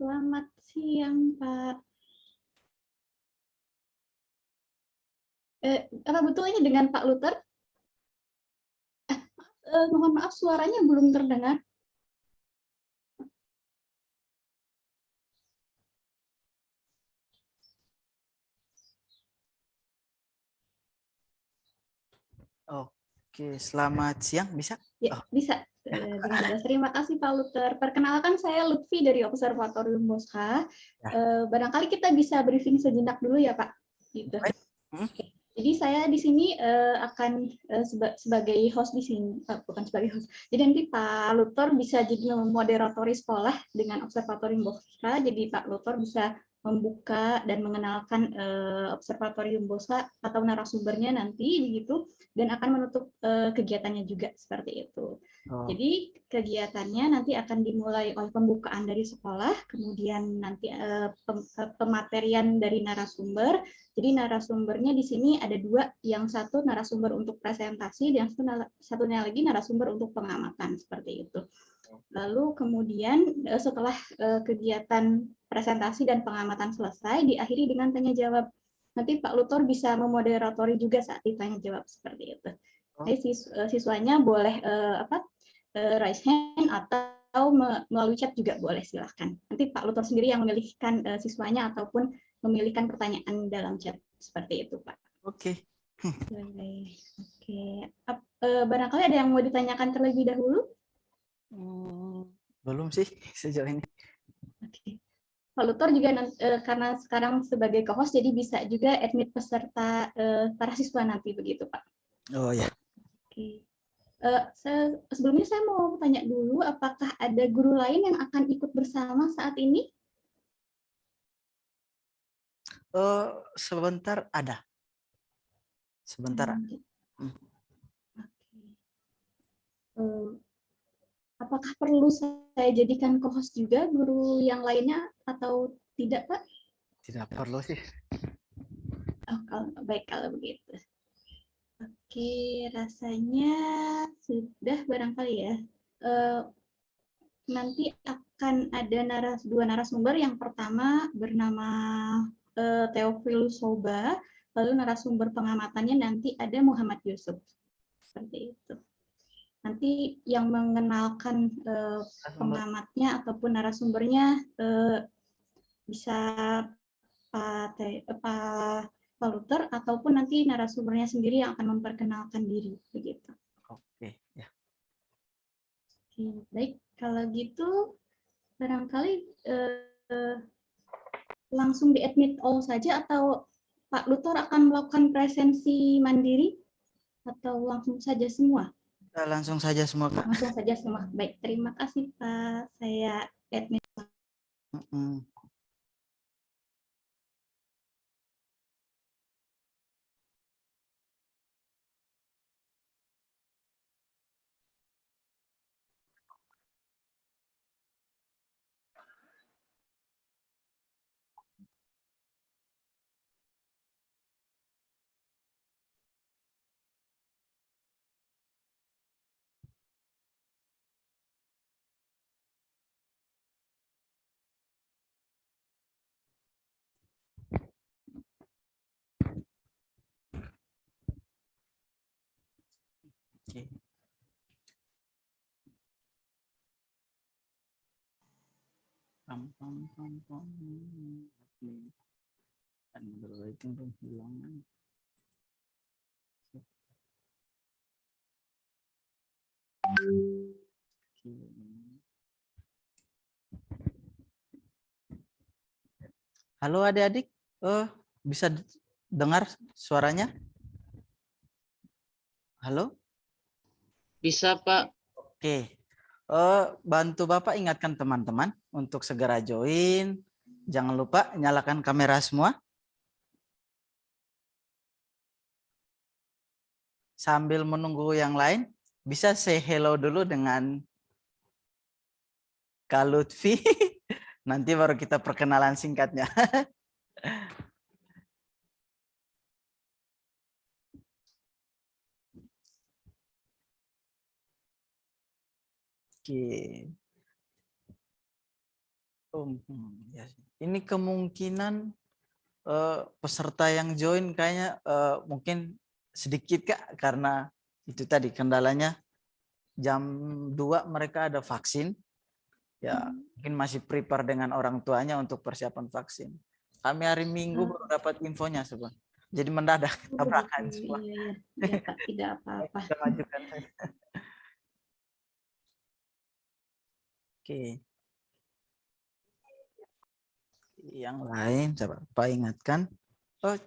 Selamat siang, Pak. Apa betul ini dengan Pak Luther? Mohon maaf, suaranya belum terdengar. Oke, selamat siang. Bisa? Ya, Oh, bisa. Dengan jelas. Terima kasih, Pak Luther. Perkenalkan, saya Lutfi dari Observatorium Bosca. ya. Barangkali kita bisa briefing sejenak dulu ya, Pak. Gitu. Baik. Hmm, Jadi saya di sini akan sebagai host di sini, bukan sebagai host. Jadi nanti Pak Luther bisa jadi moderatori sekolah dengan Observatorium Bosca. Jadi Pak Luther bisa membuka dan mengenalkan Observatorium Bosca atau narasumbernya nanti begitu, dan akan menutup kegiatannya juga seperti itu. Oh, Jadi kegiatannya nanti akan dimulai oleh pembukaan dari sekolah, kemudian nanti pematerian dari narasumber. Jadi narasumbernya di sini ada dua, yang satu narasumber untuk presentasi, dan satunya lagi narasumber untuk pengamatan, seperti itu. Lalu kemudian setelah kegiatan presentasi dan pengamatan selesai, diakhiri dengan tanya jawab. Nanti Pak Luthor bisa memoderatori juga saat ditanya jawab, seperti itu. oh, Jadi siswanya boleh raise hand atau melalui chat juga boleh, silahkan. Nanti Pak Luthor sendiri yang memilihkan siswanya ataupun memilihkan pertanyaan dalam chat, seperti itu, Pak. oke. Oke. Barangkali ada yang mau ditanyakan terlebih dahulu? Hmm, belum sih sejauh ini. Oke. Pak Luthor juga karena sekarang sebagai co-host, jadi bisa juga admit peserta para siswa nanti, begitu, Pak. Oh ya. Oke. Sebelumnya saya mau tanya dulu, apakah ada guru lain yang akan ikut bersama saat ini? Oh, sebentar ada. Sebentar. Hmm, Hmm. oke. Apakah perlu saya jadikan co-host juga guru yang lainnya atau tidak, Pak? Tidak perlu sih. Oh, baik kalau begitu. Oke, rasanya sudah barangkali ya. Eh, Nanti akan ada dua narasumber. Yang pertama bernama Theophilus Soba, lalu narasumber pengamatannya nanti ada Muhammad Yusuf. Seperti itu. Nanti yang mengenalkan Sumber. pengamatnya ataupun narasumbernya bisa Pak Luther ataupun nanti narasumbernya sendiri yang akan memperkenalkan diri, begitu. Oke, ya. Oke, baik, kalau gitu barangkali langsung di admit all saja, atau Pak Luther akan melakukan presensi mandiri, atau langsung saja semua? Kita langsung saja semua, Kak. Langsung saja semua. Baik, terima kasih, Pak. Saya admit. Hmm. Oke. Pam, pam, pam, pam. Oke. Android yang penghilangan. Oke. Halo adik-adik, bisa dengar suaranya? Halo? Bisa, Pak. Oke. Bantu Bapak ingatkan teman-teman untuk segera join. Jangan lupa nyalakan kamera semua. Sambil menunggu yang lain, bisa say hello dulu dengan Kak Lutfi. Nanti baru kita perkenalan singkatnya. Oke. Ya. Ini kemungkinan peserta yang join kayaknya mungkin sedikit Kak, karena itu tadi kendalanya jam 2 mereka ada vaksin. Ya, mungkin masih prepare dengan orang tuanya untuk persiapan vaksin. Kami hari Minggu baru dapat infonya sebenarnya. Jadi mendadak tabrakan Begitu. semua. Iya, iya. Ya, Kak, tidak apa-apa. Kita majukan saja. Oke. Yang lain coba Pak ingatkan. Oh.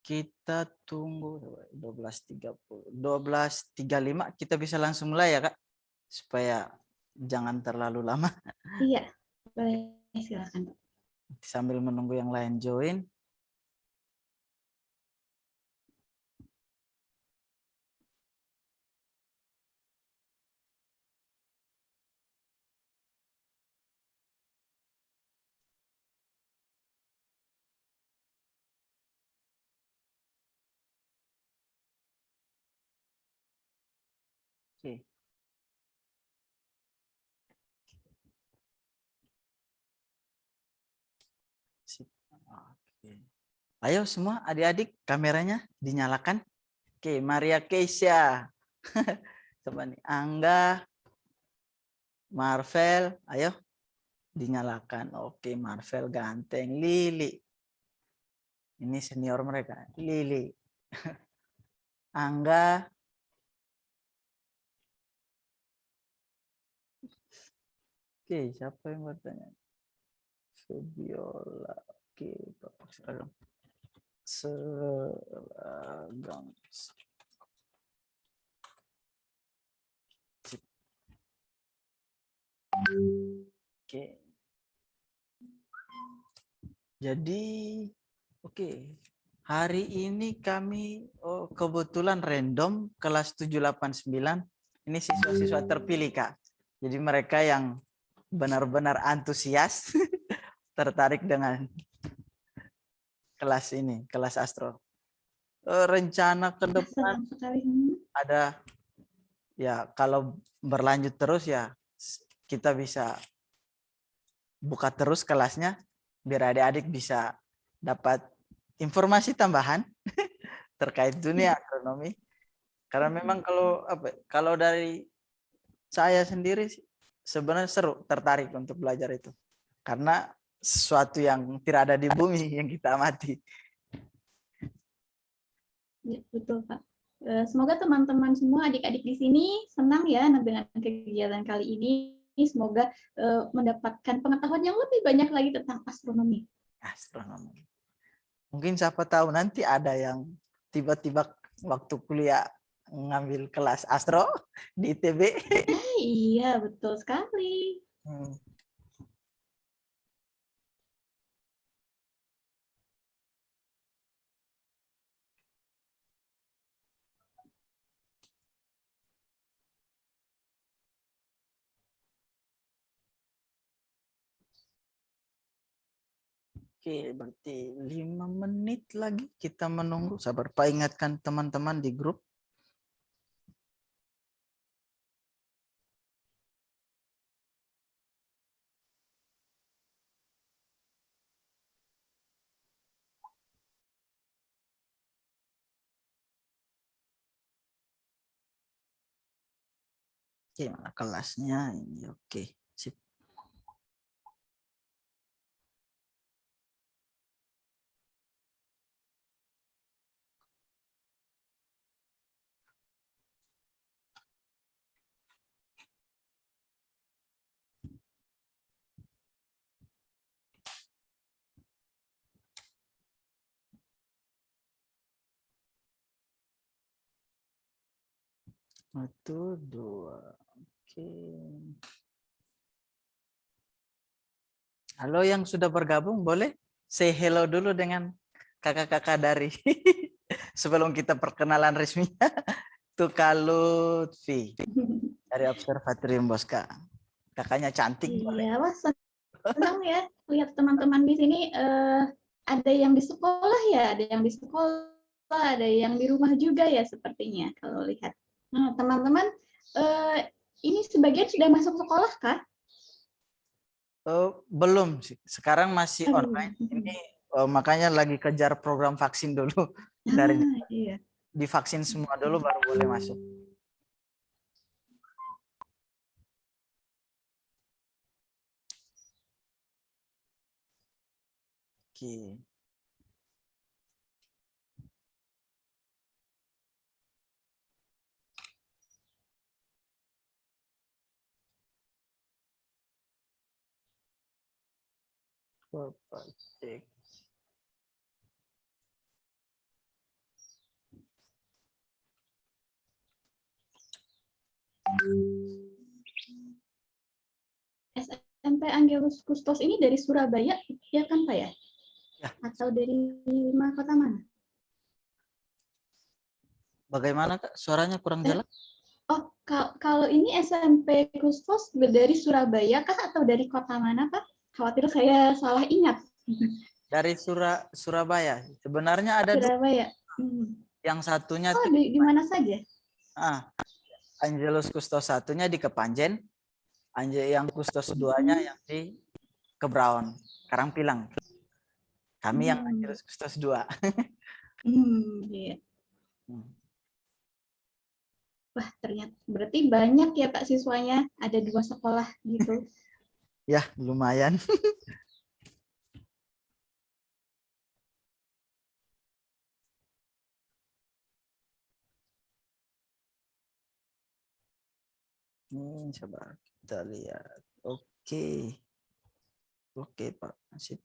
Kita tunggu 12.30. 12.35 kita bisa langsung mulai ya Kak. Supaya jangan terlalu lama. Iya, boleh silakan. Sambil menunggu yang lain join. Oke. Oke. Ayo semua adik-adik kameranya dinyalakan. Oke, Maria Keisha. Coba nih, Angga, Marvel, ayo dinyalakan. Oke, Marvel ganteng. Lili. Ini senior mereka. Lili. Angga. Oke, siapa yang bertanya? Fabiola. Oke, Bapak seragam. Seragam. Oke. Jadi, oke. Hari ini kami kebetulan random kelas 789. Ini siswa-siswa terpilih, Kak. Jadi mereka yang benar-benar antusias tertarik dengan kelas ini, kelas astro. Rencana ke depan Senang sekali. ada ya kalau berlanjut terus ya kita bisa buka terus kelasnya biar adik-adik bisa dapat informasi tambahan terkait dunia astronomi. Karena memang kalau dari saya sendiri sebenarnya seru, tertarik untuk belajar itu. Karena sesuatu yang tidak ada di bumi yang kita amati. Ya, betul, Pak. Semoga teman-teman semua adik-adik di sini senang ya dengan kegiatan kali ini. Semoga mendapatkan pengetahuan yang lebih banyak lagi tentang astronomi. Astronomi. Mungkin siapa tahu nanti ada yang tiba-tiba waktu kuliah ngambil kelas astro di ITB. Iya, betul sekali. Oke, berarti 5 menit lagi kita menunggu. Sabar Pak, ingatkan teman-teman di grup. Oke, mana kelasnya ini? Oke, sip. Satu, dua. Oke. Halo yang sudah bergabung, boleh say hello dulu dengan kakak-kakak dari sebelum kita perkenalan resminya. Tuh Kak Lutfi dari Observatorium Bosca. Kakaknya cantik. Iya, wah senang ya lihat teman-teman di sini. Ada yang di sekolah ya, ada yang di sekolah, ada yang di rumah juga ya sepertinya kalau lihat. Nah, teman-teman, ini sebagian sudah masuk sekolah kah? Belum sih, sekarang masih online. Belum. Ini makanya lagi kejar program vaksin dulu. Dari Iya. divaksin semua dulu baru boleh masuk. Oke. Bapak cek. SMP Angelus Kustos ini dari Surabaya, ya kan Pak ya? Ya. Atau dari kota mana? Bagaimana Kak? Suaranya kurang jelas? Oh, kalau ini SMP Kustos dari Surabaya kah atau dari kota mana Pak? Khawatir saya salah ingat. Dari Surabaya. Sebenarnya ada dua. Surabaya. Yang satunya Oh, tuh di mana saja? Angelus Kustos satunya di Kepanjen, yang Kustos duanya yang di Kebraon, Karangpilang. Kami yang Angelus Kustos 2. Iya. Wah, ternyata berarti banyak ya Pak siswanya, ada 2 sekolah gitu. Ya, lumayan. Coba kita lihat. Oke. Oke, Pak. Sip.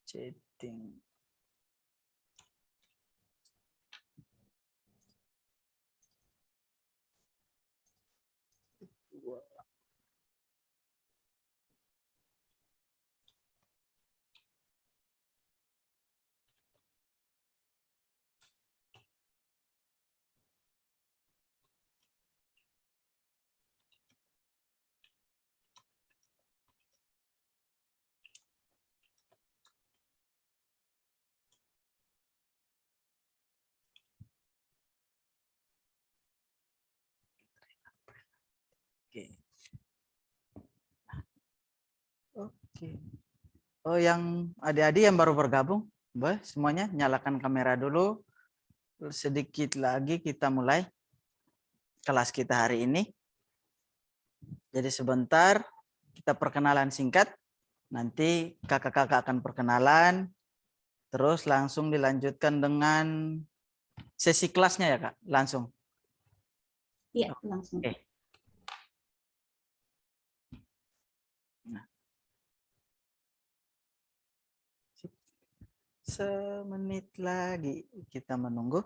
Chatting. Oke. Oke. Oh, yang adik-adik yang baru bergabung, boleh semuanya nyalakan kamera dulu. Sedikit lagi kita mulai kelas kita hari ini. Jadi sebentar kita perkenalan singkat. Nanti kakak-kakak akan perkenalan. Terus langsung dilanjutkan dengan sesi kelasnya ya Kak? Langsung. Iya, langsung. Oke. Nah. Semenit lagi kita menunggu.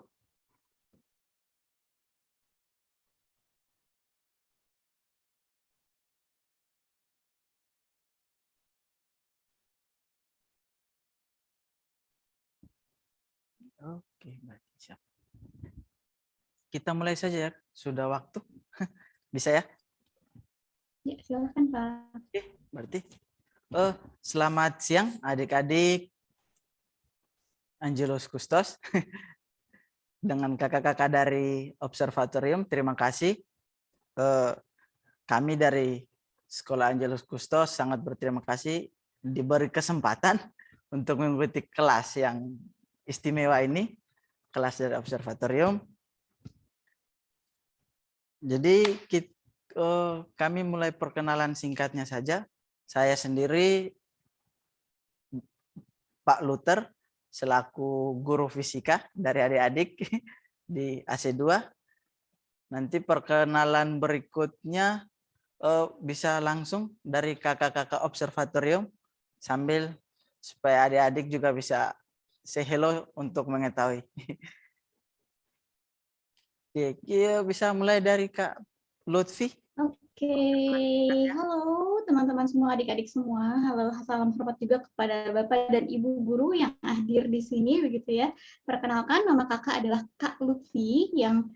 Oke, baik, siap. Kita mulai saja ya, sudah waktu. Bisa ya? Ya, silakan Pak. Oke, berarti. Selamat siang adik-adik Angelus Kustos. Dengan kakak-kakak dari Observatorium, terima kasih. Kami dari Sekolah Angelus Kustos sangat berterima kasih diberi kesempatan untuk mengikuti kelas yang istimewa ini, kelas dari Observatorium. Jadi kami mulai perkenalan singkatnya saja. Saya sendiri Pak Luther selaku guru fisika dari adik-adik di AC2. Nanti perkenalan berikutnya bisa langsung dari kakak-kakak observatorium sambil supaya adik-adik juga bisa say hello untuk mengetahui. Oke, bisa mulai dari Kak Lutfi. Oke, halo teman-teman semua, adik-adik semua. Halo, salam hormat juga kepada Bapak dan Ibu guru yang hadir di sini, begitu ya. Perkenalkan, nama kakak adalah Kak Lutfi yang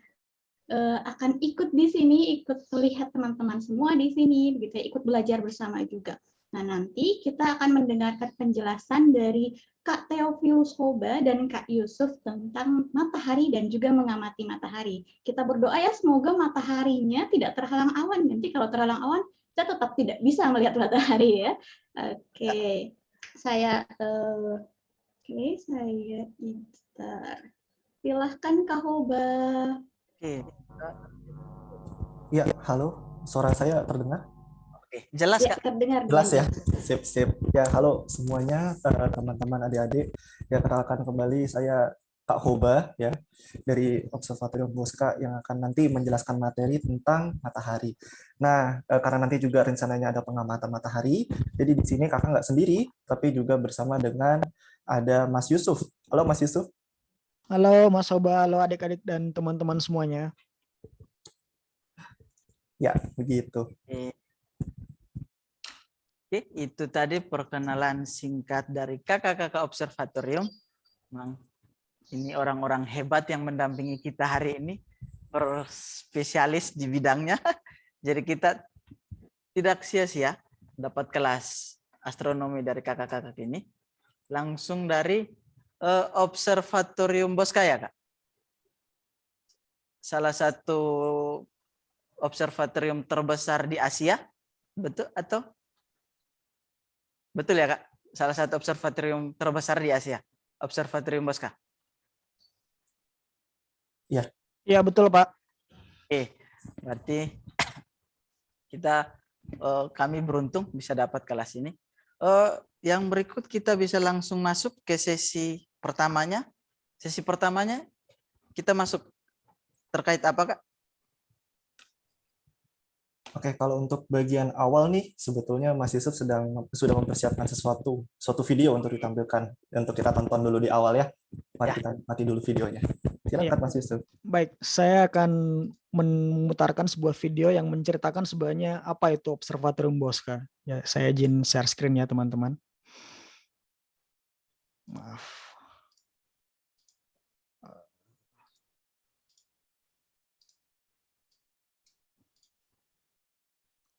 akan ikut di sini, ikut melihat teman-teman semua di sini, begitu ya, ikut belajar bersama juga. Nah, nanti kita akan mendengarkan penjelasan dari Kak Theophilus Hoba dan Kak Yusuf tentang matahari dan juga mengamati matahari. Kita berdoa ya, semoga mataharinya tidak terhalang awan. Nanti kalau terhalang awan, kita tetap tidak bisa melihat matahari ya. Oke, saya Inter. Silahkan Kak Hoba. Oke. Ya, halo. Suara saya terdengar? Oke, jelas Ya, Kak? Jelas ya? Sip. Ya, halo semuanya, teman-teman adik-adik. Ya, kenalkan kembali saya Kak Hoba ya dari Observatorium Bosca yang akan nanti menjelaskan materi tentang matahari. Nah, karena nanti juga rencananya ada pengamatan matahari, jadi di sini kakak nggak sendiri, tapi juga bersama dengan ada Mas Yusuf. Halo Mas Yusuf. Halo Mas Hoba, halo adik-adik dan teman-teman semuanya. Ya, begitu. Oke, itu tadi perkenalan singkat dari kakak-kakak observatorium. Memang ini orang-orang hebat yang mendampingi kita hari ini, spesialis di bidangnya. Jadi kita tidak sia-sia dapat kelas astronomi dari kakak-kakak ini. Langsung dari Observatorium Bosca ya, Kak? Salah satu observatorium terbesar di Asia, betul atau? Betul ya Kak? Salah satu observatorium terbesar di Asia, Observatorium Bosca. Ya. Iya betul Pak. Oke, berarti kami beruntung bisa dapat kelas ini. Yang berikut kita bisa langsung masuk ke sesi pertamanya. Sesi pertamanya kita masuk terkait apa Kak? Oke, kalau untuk bagian awal nih, sebetulnya Mas Yusuf sudah mempersiapkan suatu video untuk ditampilkan, untuk kita tonton dulu di awal ya. Mari kita nikmati dulu videonya. Silakan Mas Yusuf. Baik, saya akan memutarkan sebuah video yang menceritakan sebenarnya apa itu Observatorium Bosca. Ya, saya izin share screen ya teman-teman. Maaf.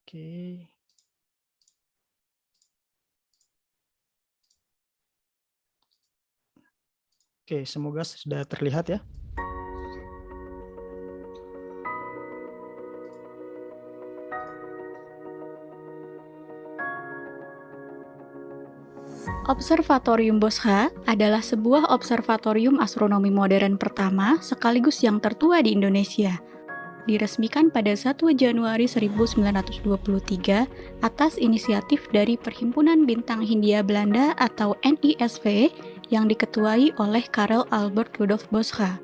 Oke. Oke, semoga sudah terlihat ya. Observatorium Bosca adalah sebuah observatorium astronomi modern pertama sekaligus yang tertua di Indonesia. Diresmikan pada 1 Januari 1923 atas inisiatif dari Perhimpunan Bintang Hindia Belanda atau NISV yang diketuai oleh Karel Albert Rudolf Bosca.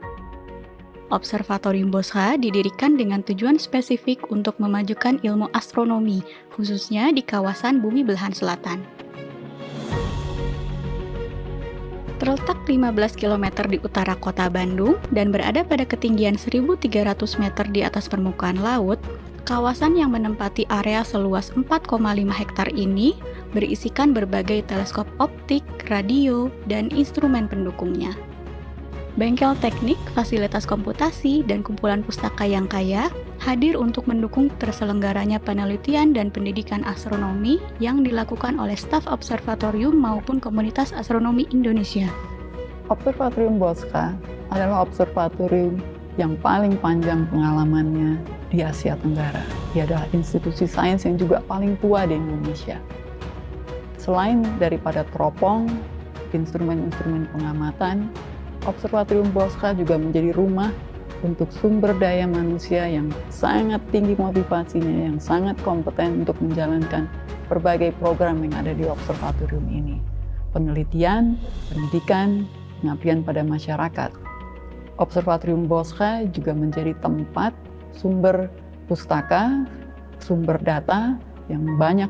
Observatorium Bosca didirikan dengan tujuan spesifik untuk memajukan ilmu astronomi, khususnya di kawasan bumi belahan selatan. Terletak 15 km di utara kota Bandung dan berada pada ketinggian 1.300 meter di atas permukaan laut, kawasan yang menempati area seluas 4,5 hektar ini berisikan berbagai teleskop optik, radio, dan instrumen pendukungnya. Bengkel teknik, fasilitas komputasi, dan kumpulan pustaka yang kaya hadir untuk mendukung terselenggaranya penelitian dan pendidikan astronomi yang dilakukan oleh staf observatorium maupun komunitas astronomi Indonesia. Observatorium Bosca adalah observatorium yang paling panjang pengalamannya di Asia Tenggara. Dia adalah institusi sains yang juga paling tua di Indonesia. Selain daripada teropong, instrumen-instrumen pengamatan, Observatorium Bosca juga menjadi rumah untuk sumber daya manusia yang sangat tinggi motivasinya, yang sangat kompeten untuk menjalankan berbagai program yang ada di observatorium ini. Penelitian, pendidikan, pengabdian pada masyarakat. Observatorium Boscha juga menjadi tempat sumber pustaka, sumber data yang banyak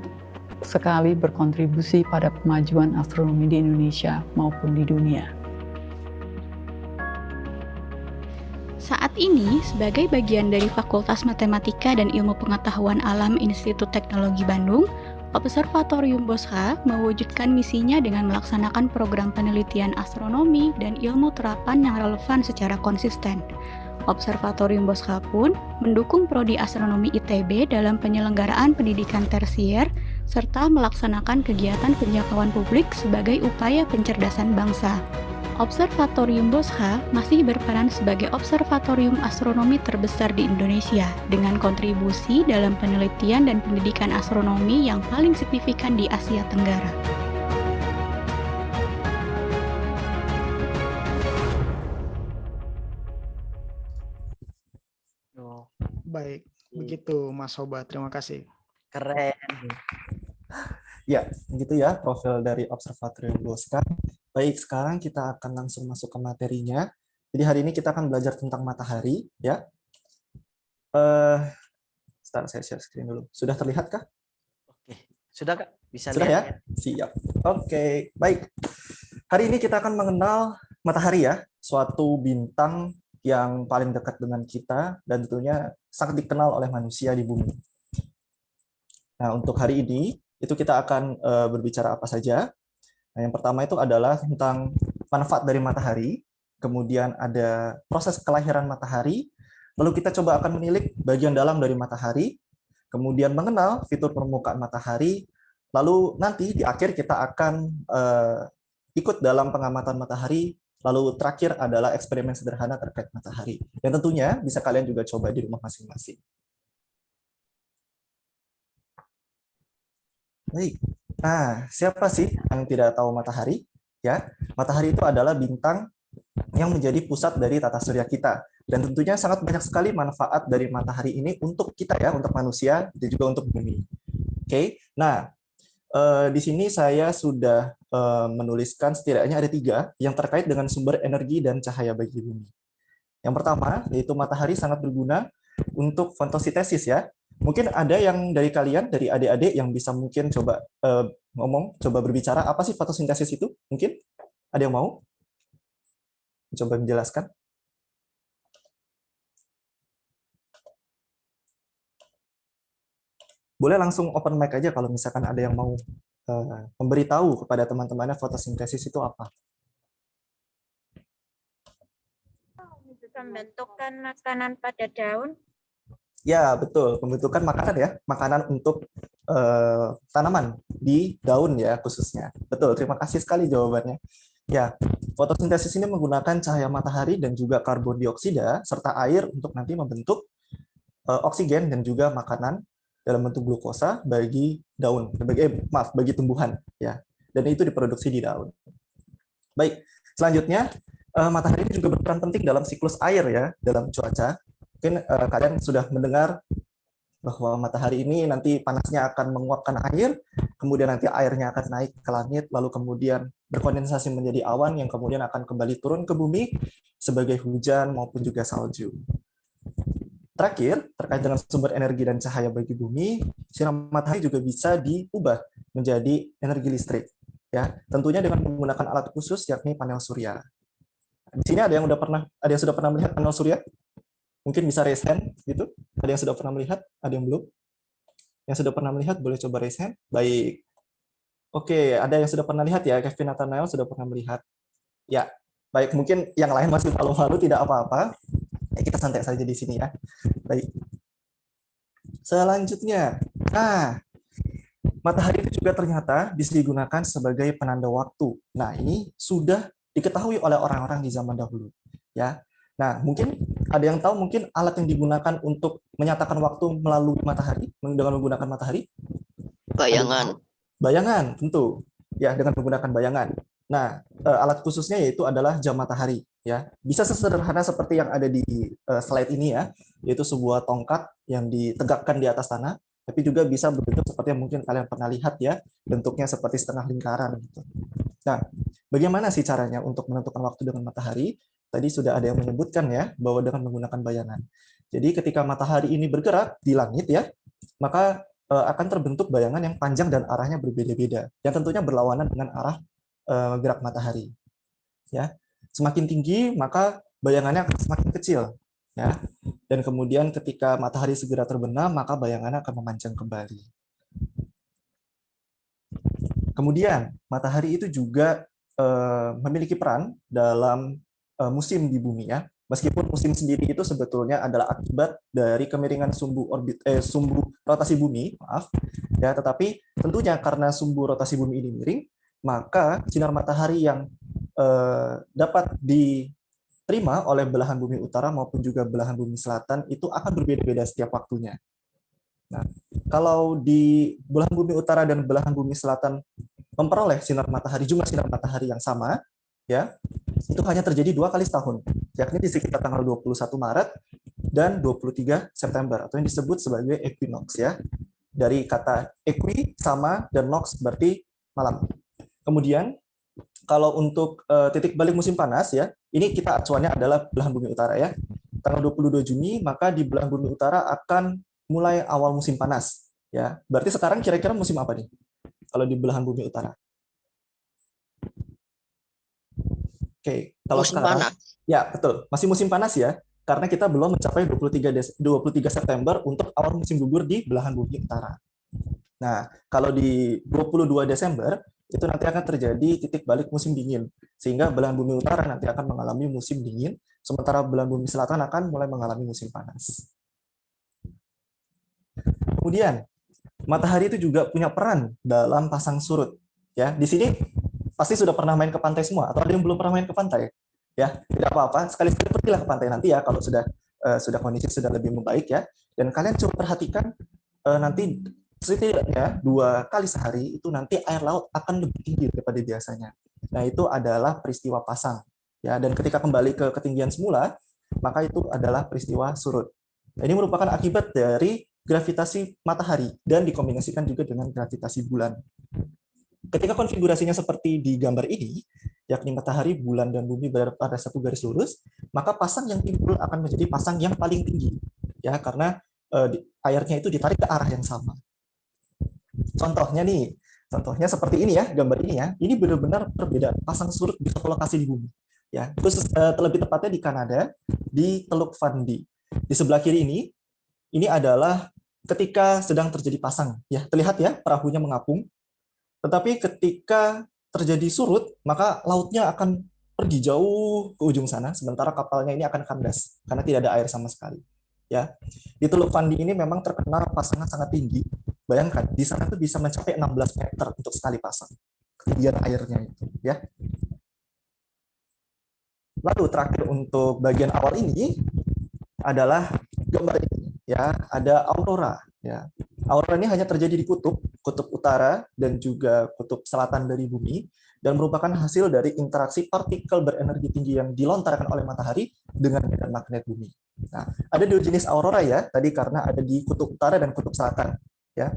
sekali berkontribusi pada kemajuan astronomi di Indonesia maupun di dunia. Saat ini, sebagai bagian dari Fakultas Matematika dan Ilmu Pengetahuan Alam Institut Teknologi Bandung, Observatorium Boscha mewujudkan misinya dengan melaksanakan program penelitian astronomi dan ilmu terapan yang relevan secara konsisten. Observatorium Boscha pun mendukung Prodi Astronomi ITB dalam penyelenggaraan pendidikan tersier serta melaksanakan kegiatan penjangkauan publik sebagai upaya pencerdasan bangsa. Observatorium Boscha masih berperan sebagai observatorium astronomi terbesar di Indonesia dengan kontribusi dalam penelitian dan pendidikan astronomi yang paling signifikan di Asia Tenggara. Baik, begitu Mas Hoba. Terima kasih. Keren. Ya, begitu ya profil dari Observatorium Boscha. Baik, sekarang kita akan langsung masuk ke materinya. Jadi hari ini kita akan belajar tentang matahari, ya. Sebentar, saya share screen dulu. Sudah terlihat kah? Oke, sudah Kak? Bisa Sudah lihat ya? Siap. Oke, baik. Hari ini kita akan mengenal matahari ya, suatu bintang yang paling dekat dengan kita dan tentunya sangat dikenal oleh manusia di bumi. Nah, untuk hari ini itu kita akan berbicara apa saja. Nah, yang pertama itu adalah tentang manfaat dari matahari, kemudian ada proses kelahiran matahari, lalu kita coba akan menilik bagian dalam dari matahari, kemudian mengenal fitur permukaan matahari, lalu nanti di akhir kita akan ikut dalam pengamatan matahari, lalu terakhir adalah eksperimen sederhana terkait matahari. Dan tentunya bisa kalian juga coba di rumah masing-masing. Baik. Nah, siapa sih yang tidak tahu matahari? Ya, matahari itu adalah bintang yang menjadi pusat dari tata surya kita. Dan tentunya sangat banyak sekali manfaat dari matahari ini untuk kita ya, untuk manusia dan juga untuk bumi. Oke. Nah, di sini saya sudah menuliskan setidaknya ada 3 yang terkait dengan sumber energi dan cahaya bagi bumi. Yang pertama, yaitu matahari sangat berguna untuk fotosintesis ya. Mungkin ada yang dari kalian, dari adik-adik yang bisa mungkin coba coba berbicara, apa sih fotosintesis itu? Mungkin ada yang mau? Coba menjelaskan. Boleh langsung open mic aja kalau misalkan ada yang mau memberitahu kepada teman-temannya fotosintesis itu apa. Pembentukan makanan pada daun. Ya, betul. Pembentukan makanan ya. Makanan untuk tanaman di daun ya khususnya. Betul, terima kasih sekali jawabannya. Ya, fotosintesis ini menggunakan cahaya matahari dan juga karbon dioksida serta air untuk nanti membentuk oksigen dan juga makanan dalam bentuk glukosa bagi daun, bagi tumbuhan ya. Dan itu diproduksi di daun. Baik, selanjutnya matahari ini juga berperan penting dalam siklus air ya, dalam cuaca. Mungkin kalian sudah mendengar bahwa matahari ini nanti panasnya akan menguapkan air, kemudian nanti airnya akan naik ke langit, lalu kemudian berkondensasi menjadi awan yang kemudian akan kembali turun ke bumi sebagai hujan maupun juga salju. Terakhir, terkait dengan sumber energi dan cahaya bagi bumi, sinar matahari juga bisa diubah menjadi energi listrik. Ya, tentunya dengan menggunakan alat khusus yakni panel surya. Di sini ada yang sudah pernah melihat panel surya? Mungkin bisa raise hand gitu. Ada yang sudah pernah melihat? Ada yang belum? Yang sudah pernah melihat boleh coba raise hand. Baik. Oke, ada yang sudah pernah lihat ya, Kevin Nathanael sudah pernah melihat. Ya, baik. Mungkin yang lain masih malu-malu, tidak apa-apa. Ya, kita santai saja di sini ya. Baik. Selanjutnya, matahari itu juga ternyata bisa digunakan sebagai penanda waktu. Nah, ini sudah diketahui oleh orang-orang di zaman dahulu. Ya. Nah, mungkin ada yang tahu mungkin alat yang digunakan untuk menyatakan waktu melalui matahari dengan menggunakan matahari? Bayangan. Bayangan, tentu. Ya, dengan menggunakan bayangan. Nah, alat khususnya yaitu adalah jam matahari. Ya, bisa sesederhana seperti yang ada di slide ini ya, yaitu sebuah tongkat yang ditegakkan di atas tanah, tapi juga bisa berbentuk seperti yang mungkin kalian pernah lihat ya, bentuknya seperti setengah lingkaran gitu. Nah, bagaimana sih caranya untuk menentukan waktu dengan matahari? Tadi sudah ada yang menyebutkan ya, bahwa dengan menggunakan bayangan. Jadi ketika matahari ini bergerak di langit ya, maka akan terbentuk bayangan yang panjang dan arahnya berbeda-beda, yang tentunya berlawanan dengan arah gerak matahari. Ya, semakin tinggi maka bayangannya akan semakin kecil. Ya, dan kemudian ketika matahari segera terbenam maka bayangannya akan memanjang kembali. Kemudian matahari itu juga memiliki peran dalam musim di bumi ya. Meskipun musim sendiri itu sebetulnya adalah akibat dari kemiringan sumbu rotasi bumi, maaf. Ya, tetapi tentunya karena sumbu rotasi bumi ini miring, maka sinar matahari yang dapat diterima oleh belahan bumi utara maupun juga belahan bumi selatan itu akan berbeda-beda setiap waktunya. Nah, kalau di belahan bumi utara dan belahan bumi selatan memperoleh sinar matahari, jumlah sinar matahari yang sama, ya, itu hanya terjadi 2 kali setahun, yakni di sekitar tanggal 21 Maret dan 23 September, atau yang disebut sebagai equinox ya. Dari kata equi sama dan nox berarti malam. Kemudian kalau untuk titik balik musim panas ya, ini kita acuannya adalah belahan bumi utara ya. Tanggal 22 Juni maka di belahan bumi utara akan mulai awal musim panas ya. Berarti sekarang kira-kira musim apa nih? Kalau di belahan bumi utara. Oke, kalau Musim sekarang panas. ya betul, masih musim panas ya. Karena kita belum mencapai 23 September untuk awal musim gugur di belahan bumi utara. Nah, kalau di 22 Desember itu nanti akan terjadi titik balik musim dingin, sehingga belahan bumi utara nanti akan mengalami musim dingin, sementara belahan bumi selatan akan mulai mengalami musim panas. Kemudian, matahari itu juga punya peran dalam pasang surut. Ya, di sini pasti sudah pernah main ke pantai semua, atau ada yang belum pernah main ke pantai? Ya, tidak apa-apa. Sekali-sekali pergilah ke pantai nanti ya, kalau sudah kondisi sudah lebih membaik ya. Dan kalian coba perhatikan nanti setidaknya 2 kali sehari itu nanti air laut akan lebih tinggi daripada biasanya. Nah, itu adalah peristiwa pasang. Ya, dan ketika kembali ke ketinggian semula, maka itu adalah peristiwa surut. Nah, ini merupakan akibat dari gravitasi matahari dan dikombinasikan juga dengan gravitasi bulan. Ketika konfigurasinya seperti di gambar ini, yakni matahari, bulan, dan bumi berada pada satu garis lurus, maka pasang yang timbul akan menjadi pasang yang paling tinggi. Ya, karena airnya itu ditarik ke arah yang sama. Contohnya nih, contohnya seperti ini ya, gambar ini ya. Ini benar-benar perbedaan pasang surut di satu lokasi di bumi. Ya, khusus terlebih tepatnya di Kanada, di Teluk Fundy. Di sebelah kiri ini adalah ketika sedang terjadi pasang. Ya, terlihat ya perahunya mengapung. Tetapi ketika terjadi surut, maka lautnya akan pergi jauh ke ujung sana, sementara kapalnya ini akan kandas karena tidak ada air sama sekali. Ya, di Teluk Fundy ini memang terkenal pasangan sangat tinggi. Bayangkan di sana tuh bisa mencapai 16 meter untuk sekali pasang ketinggian airnya itu. Ya. Lalu terakhir untuk bagian awal ini adalah gambar ini. Ya, ada aurora. Ya, aurora ini hanya terjadi di kutub utara dan juga kutub selatan dari bumi, dan merupakan hasil dari interaksi partikel berenergi tinggi yang dilontarkan oleh matahari dengan medan magnet bumi. Nah, ada 2 jenis aurora ya, tadi karena ada di kutub utara dan kutub selatan. Ya,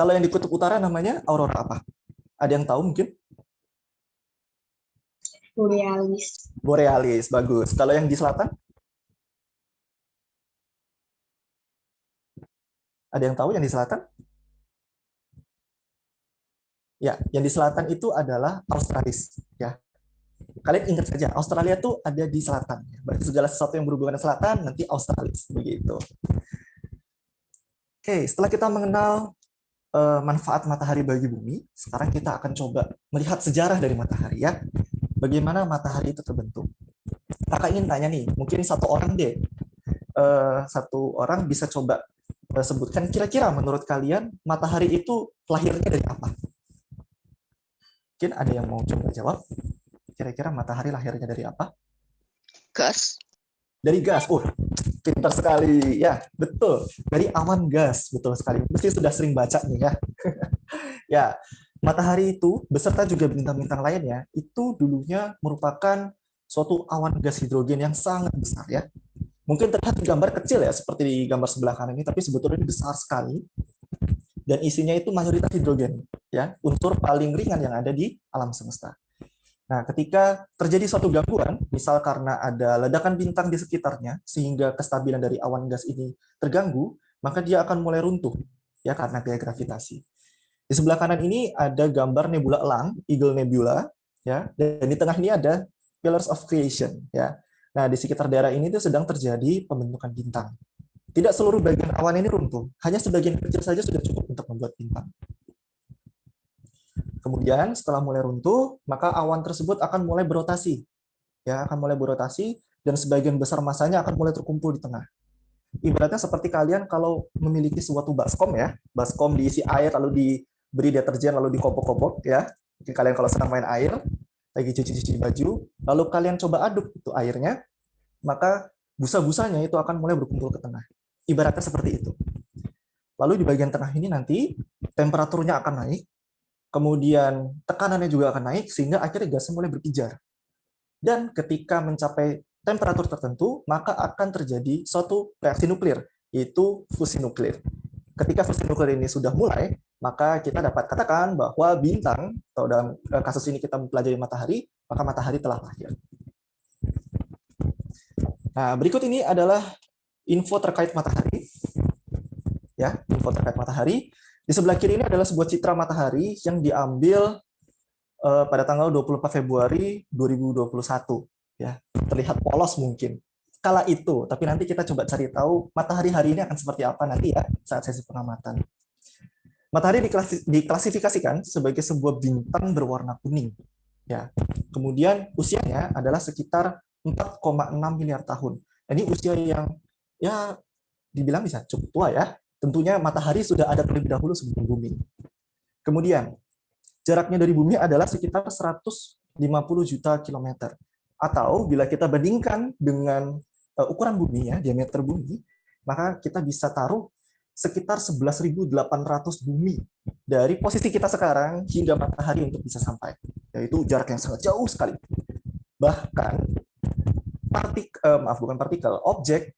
kalau yang di kutub utara namanya aurora apa? Ada yang tahu mungkin? Borealis. Borealis, bagus. Kalau yang di selatan? Ada yang tahu yang di selatan? Ya, yang di selatan itu adalah Australis. Ya, kalian ingat saja, Australia itu ada di selatan. Berarti segala sesuatu yang berhubungan dengan selatan nanti Australis, begitu. Oke, setelah kita mengenal manfaat matahari bagi bumi, sekarang kita akan coba melihat sejarah dari matahari ya. Bagaimana matahari itu terbentuk? Kakak ingin tanya nih, mungkin satu orang deh, satu orang bisa coba sebutkan kira-kira menurut kalian matahari itu lahirnya dari apa? Mungkin ada yang mau coba jawab? Kira-kira matahari lahirnya dari apa? Gas. Dari gas. Oh, pintar sekali. Ya, betul. Dari awan gas. Betul sekali. Mesti sudah sering baca nih ya. Ya. matahari itu beserta juga bintang-bintang lainnya itu dulunya merupakan suatu awan gas hidrogen yang sangat besar ya. Mungkin terlihat di gambar kecil ya, seperti di gambar sebelah kanan ini, tapi sebetulnya ini besar sekali. Dan isinya itu mayoritas hidrogen, ya, unsur paling ringan yang ada di alam semesta. Nah, ketika terjadi suatu gangguan, misal karena ada ledakan bintang di sekitarnya, sehingga kestabilan dari awan gas ini terganggu, maka dia akan mulai runtuh, ya, karena gaya gravitasi. Di sebelah kanan ini ada gambar nebula elang, Eagle Nebula, ya, dan di tengah ini ada Pillars of Creation, ya. Nah, di sekitar daerah ini itu sedang terjadi pembentukan bintang. Tidak seluruh bagian awan ini runtuh, hanya sebagian kecil saja sudah cukup untuk membuat bintang. Kemudian setelah mulai runtuh, maka awan tersebut akan mulai berotasi. Ya, akan mulai berotasi dan sebagian besar masanya akan mulai terkumpul di tengah. Ibaratnya seperti kalian kalau memiliki suatu baskom ya, baskom diisi air lalu diberi deterjen lalu dikopok-kopok ya. Mungkin kalian kalau sedang main air, lagi cuci-cuci baju, lalu kalian coba aduk itu airnya, maka busa-busanya itu akan mulai berkumpul ke tengah. Ibaratnya seperti itu. Lalu di bagian tengah ini nanti temperaturnya akan naik, kemudian tekanannya juga akan naik, sehingga akhirnya gasnya mulai berpijar. Dan ketika mencapai temperatur tertentu, maka akan terjadi suatu reaksi nuklir, yaitu fusi nuklir. Ketika fusi nuklir ini sudah mulai, maka kita dapat katakan bahwa bintang, atau dalam kasus ini kita mempelajari matahari, maka matahari telah lahir. Nah, berikut ini adalah info terkait matahari. Ya, info terkait matahari. Di sebelah kiri ini adalah sebuah citra matahari yang diambil pada tanggal 24 Februari 2021. Ya, terlihat polos mungkin kala itu, tapi nanti kita coba cari tahu matahari hari ini akan seperti apa nanti ya saat sesi pengamatan. Matahari diklasifikasikan sebagai sebuah bintang berwarna kuning. Ya, kemudian usianya adalah sekitar 4,6 miliar tahun. Ini usia yang ya dibilang bisa cukup tua ya. Tentunya matahari sudah ada terlebih dahulu sebelum bumi. Kemudian jaraknya dari bumi adalah sekitar 150 juta kilometer. Atau bila kita bandingkan dengan ukuran bumi ya, diameter bumi, maka kita bisa taruh sekitar 11.800 bumi dari posisi kita sekarang hingga matahari untuk bisa sampai. Yaitu jarak yang sangat jauh sekali. Bahkan objek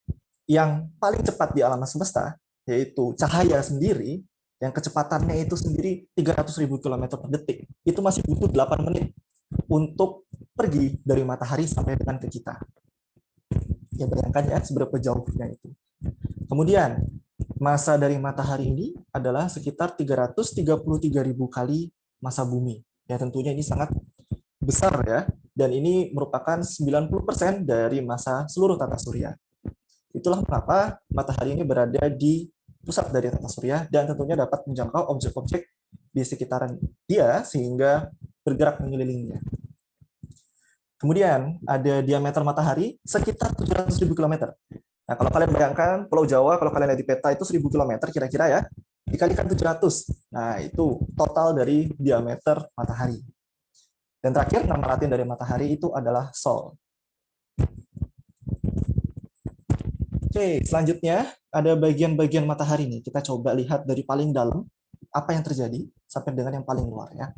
yang paling cepat di alam semesta, yaitu cahaya sendiri, yang kecepatannya itu sendiri 300.000 km per detik, itu masih butuh 8 menit untuk pergi dari matahari sampai dengan ke kita. Ya, bayangkan ya seberapa jauhnya itu. Kemudian, masa dari matahari ini adalah sekitar 333.000 kali masa bumi. Ya, tentunya ini sangat besar ya, dan ini merupakan 90% dari masa seluruh tata surya. Itulah mengapa matahari ini berada di pusat dari tata surya dan tentunya dapat menjangkau objek-objek di sekitaran dia sehingga bergerak mengelilinginya. Kemudian ada diameter matahari sekitar 700.000 km. Nah, kalau kalian bayangkan Pulau Jawa, kalau kalian lihat di peta itu 1.000 km kira-kira ya, dikalikan 700. Nah, itu total dari diameter matahari. Dan terakhir, nama latin dari matahari itu adalah Sol. Oke, selanjutnya ada bagian-bagian matahari nih. Kita coba lihat dari paling dalam apa yang terjadi sampai dengan yang paling luar ya.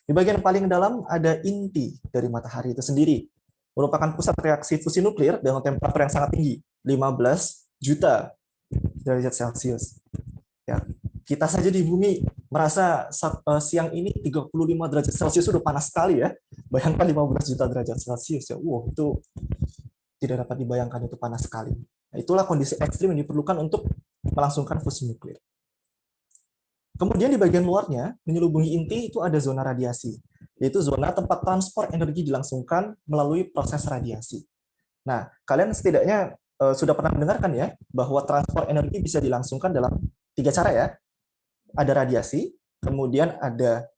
Di bagian paling dalam ada inti dari matahari itu sendiri. Merupakan pusat reaksi fusi nuklir dengan temperatur yang sangat tinggi, 15 juta derajat Celcius. Ya, kita saja di bumi merasa siang ini 35 derajat Celcius sudah panas sekali ya. Bayangkan 15 juta derajat Celcius ya. Wow, itu tidak dapat dibayangkan, itu panas sekali. Nah, itulah kondisi ekstrim yang diperlukan untuk melangsungkan fusi nuklir. Kemudian di bagian luarnya, menyelubungi inti itu ada zona radiasi, yaitu zona tempat transport energi dilangsungkan melalui proses radiasi. Nah, kalian setidaknya sudah pernah mendengarkan ya, bahwa transport energi bisa dilangsungkan dalam 3 cara ya. Ada radiasi, kemudian ada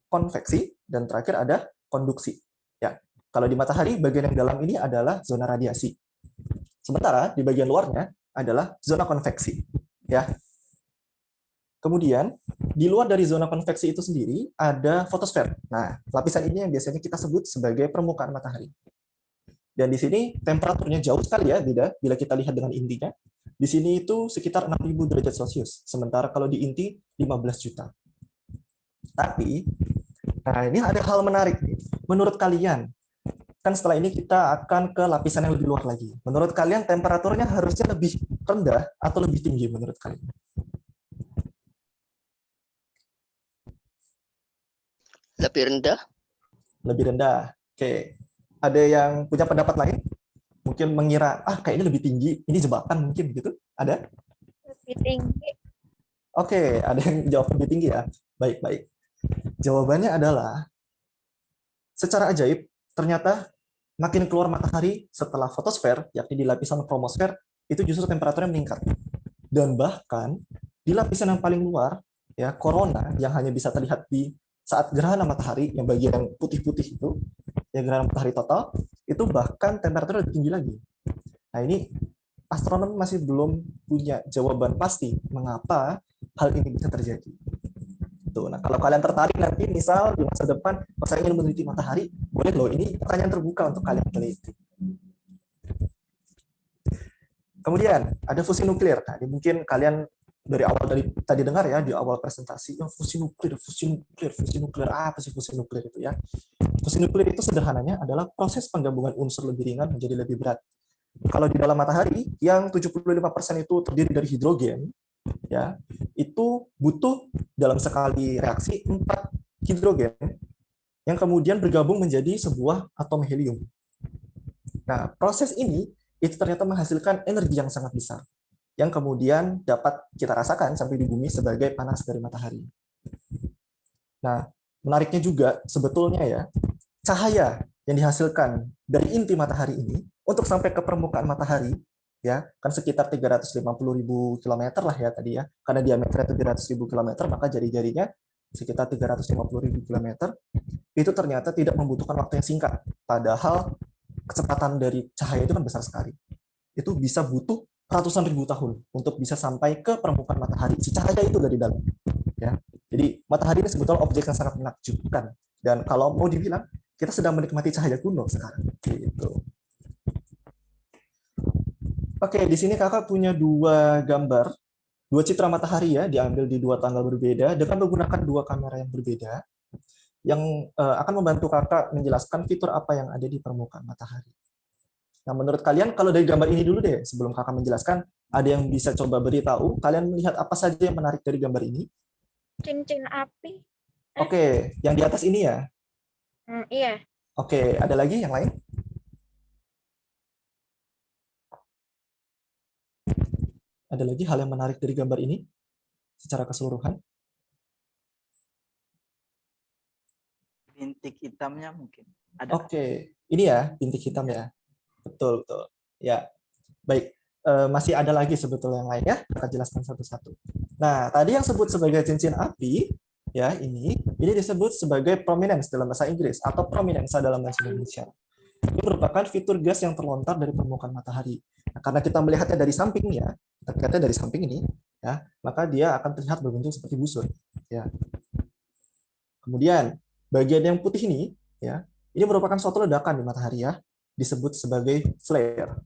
konveksi, dan terakhir ada konduksi. Ya, kalau di matahari, bagian yang dalam ini adalah zona radiasi. Sementara di bagian luarnya adalah zona konveksi. Ya. Kemudian, di luar dari zona konveksi itu sendiri, ada fotosfer. Nah, lapisan ini yang biasanya kita sebut sebagai permukaan matahari. Dan di sini temperaturnya jauh sekali ya, beda bila kita lihat dengan intinya. Di sini itu sekitar 6.000 derajat Celcius. Sementara kalau di inti, 15 juta. Tapi, nah ini ada hal menarik nih. Menurut kalian, kan setelah ini kita akan ke lapisan yang lebih luar lagi. Menurut kalian temperaturnya harusnya lebih rendah atau lebih tinggi menurut kalian? Lebih rendah. Lebih rendah. Oke. Ada yang punya pendapat lain? Mungkin mengira, kayaknya lebih tinggi. Ini jebakan mungkin gitu. Ada? Lebih tinggi. Oke, ada yang jawab lebih tinggi ya. Baik-baik. Jawabannya adalah secara ajaib ternyata makin keluar matahari setelah fotosfer, yakni di lapisan kromosfer, itu justru temperaturnya meningkat. Dan bahkan di lapisan yang paling luar, ya korona yang hanya bisa terlihat di saat gerhana matahari, yang bagian yang putih-putih itu, ya gerhana matahari total, itu bahkan temperaturnya lebih tinggi lagi. Nah ini astronom masih belum punya jawaban pasti mengapa hal ini bisa terjadi. Nah, kalau kalian tertarik nanti misal di masa depan, saya ingin meneliti matahari, boleh loh, ini pertanyaan terbuka untuk kalian teliti. Kemudian ada fusi nuklir. Nah, ini mungkin kalian dari awal tadi dengar ya di awal presentasi, fusi nuklir, apa sih fusi nuklir itu ya? Fusi nuklir itu sederhananya adalah proses penggabungan unsur lebih ringan menjadi lebih berat. Kalau di dalam matahari yang 75% itu terdiri dari hidrogen, ya itu butuh dalam sekali reaksi 4 hidrogen yang kemudian bergabung menjadi sebuah atom helium. Nah, proses ini itu ternyata menghasilkan energi yang sangat besar yang kemudian dapat kita rasakan sampai di bumi sebagai panas dari matahari. Nah, menariknya juga sebetulnya ya, cahaya yang dihasilkan dari inti matahari ini untuk sampai ke permukaan matahari, ya kan sekitar 350.000 km lah ya tadi ya, karena diameternya 700.000 km, maka jari-jarinya sekitar 350.000 km, itu ternyata tidak membutuhkan waktu yang singkat, padahal kecepatan dari cahaya itu kan besar sekali. Itu bisa butuh ratusan ribu tahun untuk bisa sampai ke permukaan matahari, si cahaya itu dari dalam. Ya. Jadi matahari ini sebetulnya objek yang sangat menakjubkan, dan kalau mau dibilang, kita sedang menikmati cahaya kuno sekarang. Gitu. Oke, di sini kakak punya 2 gambar, 2 citra matahari ya, diambil di 2 tanggal berbeda dengan menggunakan 2 kamera yang berbeda, yang akan membantu kakak menjelaskan fitur apa yang ada di permukaan matahari. Nah, menurut kalian, kalau dari gambar ini dulu deh, sebelum kakak menjelaskan, ada yang bisa coba beritahu, kalian melihat apa saja yang menarik dari gambar ini? Cincin api. Oke, yang di atas ini ya? Iya. Oke, ada lagi yang lain? Ada lagi hal yang menarik dari gambar ini secara keseluruhan? Bintik hitamnya mungkin. Ada. Oke, ini ya bintik hitam ya. Betul, betul. Ya, baik. Masih ada lagi sebetulnya yang lain ya. Kita jelaskan satu-satu. Nah, tadi yang sebut sebagai cincin api, ya ini disebut sebagai prominence dalam bahasa Inggris atau prominensa dalam bahasa Indonesia. Ini merupakan fitur gas yang terlontar dari permukaan matahari. Nah, karena kita melihatnya dari samping ya, kita lihatnya dari samping ini, ya, maka dia akan terlihat berbentuk seperti busur. Ya. Kemudian bagian yang putih ini, ya, ini merupakan suatu ledakan di matahari ya, disebut sebagai flare.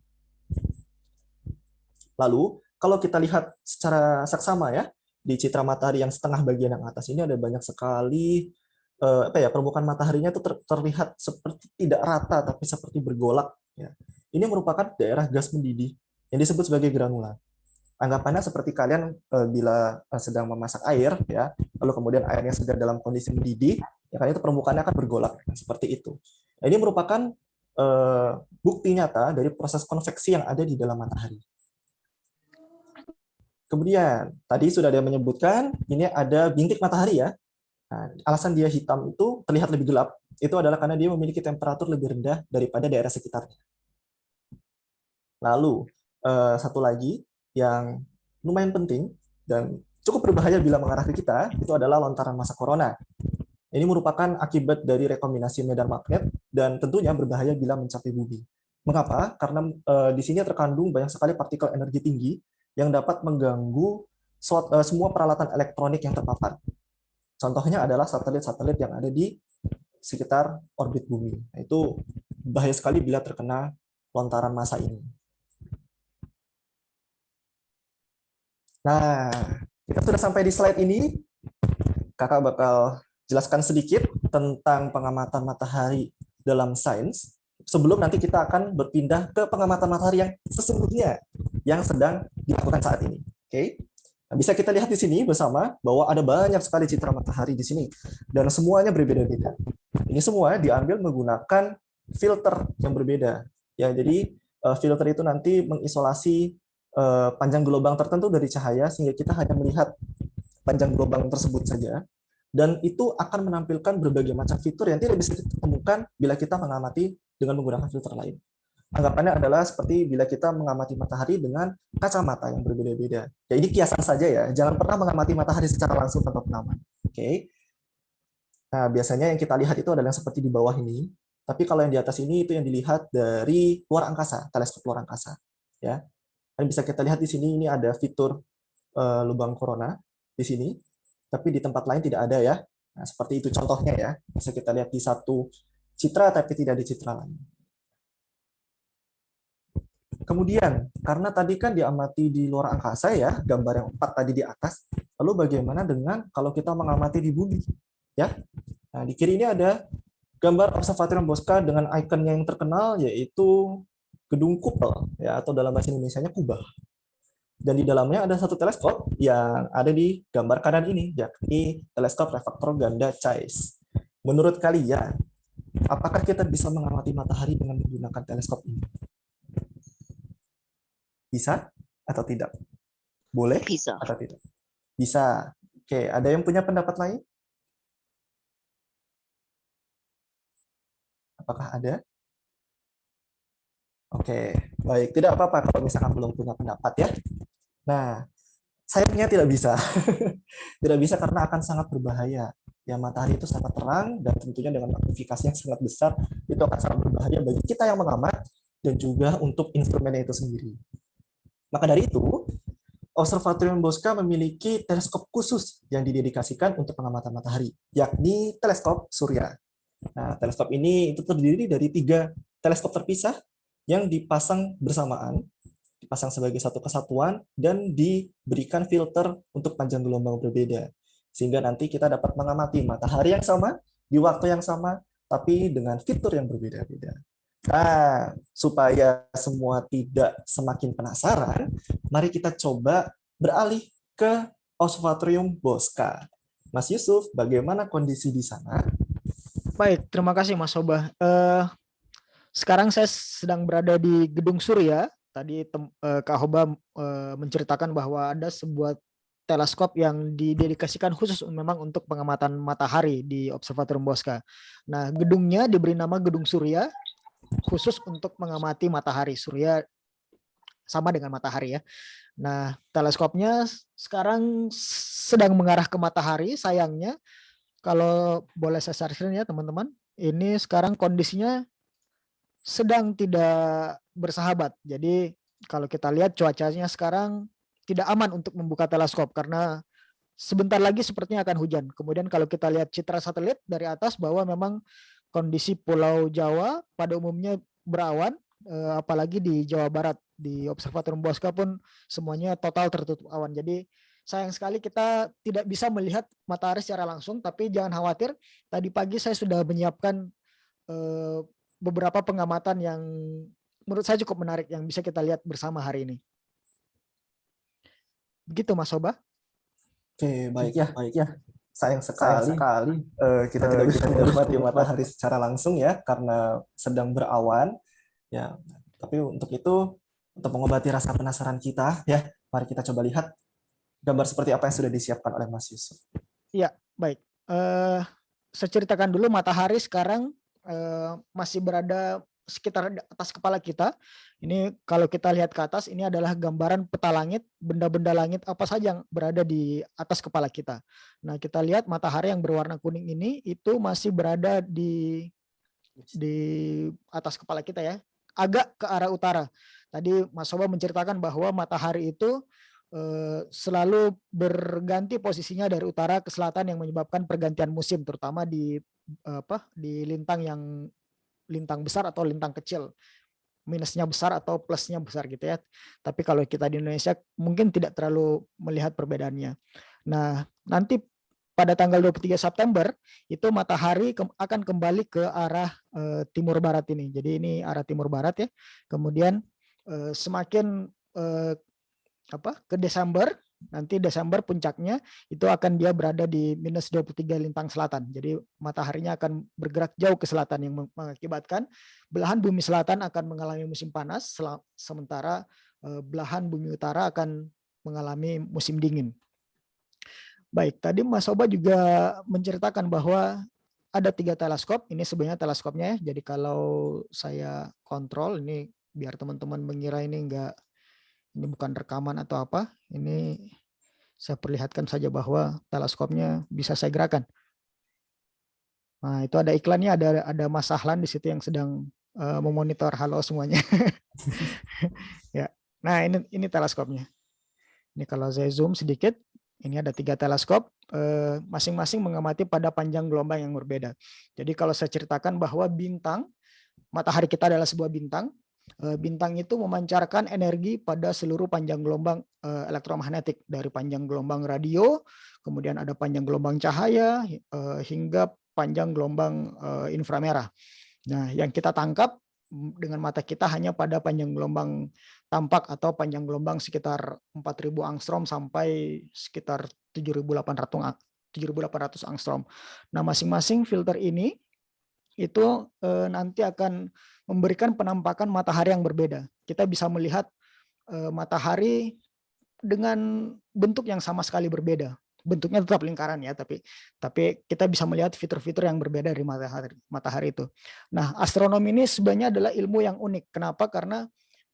Lalu kalau kita lihat secara saksama ya, di citra matahari yang setengah bagian yang atas ini ada banyak sekali permukaan mataharinya itu terlihat seperti tidak rata tapi seperti bergolak ya. Ini merupakan daerah gas mendidih yang disebut sebagai granula. Anggapannya seperti kalian bila sedang memasak air ya, lalu kemudian airnya sedang dalam kondisi mendidih, ya kan itu permukaannya akan bergolak seperti itu. Nah, ini merupakan bukti nyata dari proses konveksi yang ada di dalam matahari. Kemudian tadi sudah ada yang menyebutkan ini ada bintik matahari ya. Nah, alasan dia hitam itu terlihat lebih gelap, itu adalah karena dia memiliki temperatur lebih rendah daripada daerah sekitarnya. Lalu, satu lagi yang lumayan penting dan cukup berbahaya bila mengarah ke kita, itu adalah lontaran massa corona. Ini merupakan akibat dari rekombinasi medan magnet dan tentunya berbahaya bila mencapai bumi. Mengapa? Karena di sini terkandung banyak sekali partikel energi tinggi yang dapat mengganggu semua peralatan elektronik yang terpapar. Contohnya adalah satelit-satelit yang ada di sekitar orbit bumi. Nah, itu bahaya sekali bila terkena lontaran massa ini. Nah, kita sudah sampai di slide ini. Kakak bakal jelaskan sedikit tentang pengamatan matahari dalam sains, sebelum nanti kita akan berpindah ke pengamatan matahari yang sesungguhnya yang sedang dilakukan saat ini. Oke. Nah, bisa kita lihat di sini bersama bahwa ada banyak sekali citra matahari di sini dan semuanya berbeda-beda. Ini semua diambil menggunakan filter yang berbeda. Ya, jadi filter itu nanti mengisolasi panjang gelombang tertentu dari cahaya sehingga kita hanya melihat panjang gelombang tersebut saja. Dan itu akan menampilkan berbagai macam fitur yang tidak bisa ditemukan bila kita mengamati dengan menggunakan filter lain. Anggapannya adalah seperti bila kita mengamati matahari dengan kacamata yang berbeda-beda. Ya, ini kiasan saja ya. Jangan pernah mengamati matahari secara langsung tanpa penaman. Oke. Nah, biasanya yang kita lihat itu adalah yang seperti di bawah ini. Tapi kalau yang di atas ini itu yang dilihat dari luar angkasa, teleskop luar angkasa. Ya. Dan bisa kita lihat di sini ini ada fitur lubang corona di sini. Tapi di tempat lain tidak ada ya. Nah, seperti itu contohnya ya. Bisa kita lihat di satu citra tapi tidak di citra lain. Kemudian, karena tadi kan diamati di luar angkasa ya, gambar yang 4 tadi di atas, lalu bagaimana dengan kalau kita mengamati di bumi? Ya, nah, di kiri ini ada gambar Observatorium Bosca dengan ikon yang terkenal, yaitu gedung kupel, ya, atau dalam bahasa Indonesianya kubah. Dan di dalamnya ada satu teleskop yang ada di gambar kanan ini, yakni teleskop refraktor ganda Zeiss. Menurut kalian, apakah kita bisa mengamati matahari dengan menggunakan teleskop ini? Bisa atau tidak? Boleh Bisa. atau tidak? Bisa. Oke, ada yang punya pendapat lain? Apakah ada? Oke, baik. Tidak apa-apa kalau misalkan belum punya pendapat ya. Nah, sayangnya tidak bisa. Tidak bisa karena akan sangat berbahaya. Ya, matahari itu sangat terang dan tentunya dengan magnifikasi yang sangat besar, itu akan sangat berbahaya bagi kita yang mengamat dan juga untuk instrumennya itu sendiri. Maka dari itu, Observatorium Bosca memiliki teleskop khusus yang didedikasikan untuk pengamatan matahari, yakni teleskop surya. Nah, teleskop ini itu terdiri dari 3 teleskop terpisah yang dipasang bersamaan, dipasang sebagai satu kesatuan, dan diberikan filter untuk panjang gelombang berbeda. Sehingga nanti kita dapat mengamati matahari yang sama, di waktu yang sama, tapi dengan fitur yang berbeda-beda. Nah, supaya semua tidak semakin penasaran, mari kita coba beralih ke Observatorium Bosca. Mas Yusuf, bagaimana kondisi di sana? Baik, terima kasih Mas Soba. Sekarang saya sedang berada di Gedung Surya. Tadi Kak Hoba menceritakan bahwa ada sebuah teleskop yang didedikasikan khusus memang untuk pengamatan matahari di Observatorium Bosca. Nah, gedungnya diberi nama Gedung Surya, khusus untuk mengamati matahari. Surya sama dengan matahari ya. Nah, teleskopnya sekarang sedang mengarah ke matahari. Sayangnya, kalau boleh saya share screen ya teman-teman, ini sekarang kondisinya sedang tidak bersahabat. Jadi kalau kita lihat cuacanya sekarang tidak aman untuk membuka teleskop karena sebentar lagi sepertinya akan hujan. Kemudian kalau kita lihat citra satelit dari atas bahwa memang kondisi Pulau Jawa pada umumnya berawan, apalagi di Jawa Barat. Di Observatorium Bosca pun semuanya total tertutup awan. Jadi sayang sekali kita tidak bisa melihat matahari secara langsung, tapi jangan khawatir. Tadi pagi saya sudah menyiapkan beberapa pengamatan yang menurut saya cukup menarik yang bisa kita lihat bersama hari ini. Begitu Mas Soba. Oke, baik ya. Sayang sekali kita tidak bisa menikmati matahari secara langsung ya karena sedang berawan ya. Tapi untuk itu, untuk mengobati rasa penasaran kita ya, mari kita coba lihat gambar seperti apa yang sudah disiapkan oleh Mas Yusuf. Iya, baik. Saya ceritakan dulu matahari sekarang masih berada sekitar atas kepala kita. Ini kalau kita lihat ke atas, ini adalah gambaran peta langit, benda-benda langit apa saja yang berada di atas kepala kita. Nah, kita lihat matahari yang berwarna kuning ini itu masih berada di atas kepala kita ya, agak ke arah utara. Tadi Mas Soba menceritakan bahwa matahari itu selalu berganti posisinya dari utara ke selatan yang menyebabkan pergantian musim, terutama di lintang besar atau lintang kecil, minusnya besar atau plusnya besar gitu ya. Tapi kalau kita di Indonesia mungkin tidak terlalu melihat perbedaannya. Nah, nanti pada tanggal 23 September itu matahari akan kembali ke arah timur barat ini. Jadi ini arah timur barat ya. Kemudian semakin ke Desember, nanti Desember puncaknya itu akan dia berada di minus 23 lintang selatan. Jadi mataharinya akan bergerak jauh ke selatan yang mengakibatkan belahan bumi selatan akan mengalami musim panas, sementara belahan bumi utara akan mengalami musim dingin. Baik, tadi Mas Soba juga menceritakan bahwa ada 3 teleskop. Ini sebenarnya teleskopnya ya. Jadi kalau saya kontrol ini biar teman-teman mengira ini bukan rekaman atau apa. Ini saya perlihatkan saja bahwa teleskopnya bisa saya gerakan. Nah, itu ada iklannya, ada Mas Sahlan di situ yang sedang memonitor. Halo semuanya. Ya. Nah, ini teleskopnya. Ini kalau saya zoom sedikit, ini ada 3 teleskop, masing-masing mengamati pada panjang gelombang yang berbeda. Jadi kalau saya ceritakan bahwa bintang, matahari kita adalah sebuah bintang, bintang itu memancarkan energi pada seluruh panjang gelombang elektromagnetik, dari panjang gelombang radio, kemudian ada panjang gelombang cahaya, hingga panjang gelombang inframerah. Nah, yang kita tangkap dengan mata kita hanya pada panjang gelombang tampak atau panjang gelombang sekitar 4.000 angstrom sampai sekitar 7.800 angstrom. Nah, masing-masing filter ini itu nanti akan memberikan penampakan matahari yang berbeda. Kita bisa melihat matahari dengan bentuk yang sama sekali berbeda. Bentuknya tetap lingkaran ya, tapi kita bisa melihat fitur-fitur yang berbeda dari matahari itu. Nah, astronomi ini sebenarnya adalah ilmu yang unik. Kenapa? Karena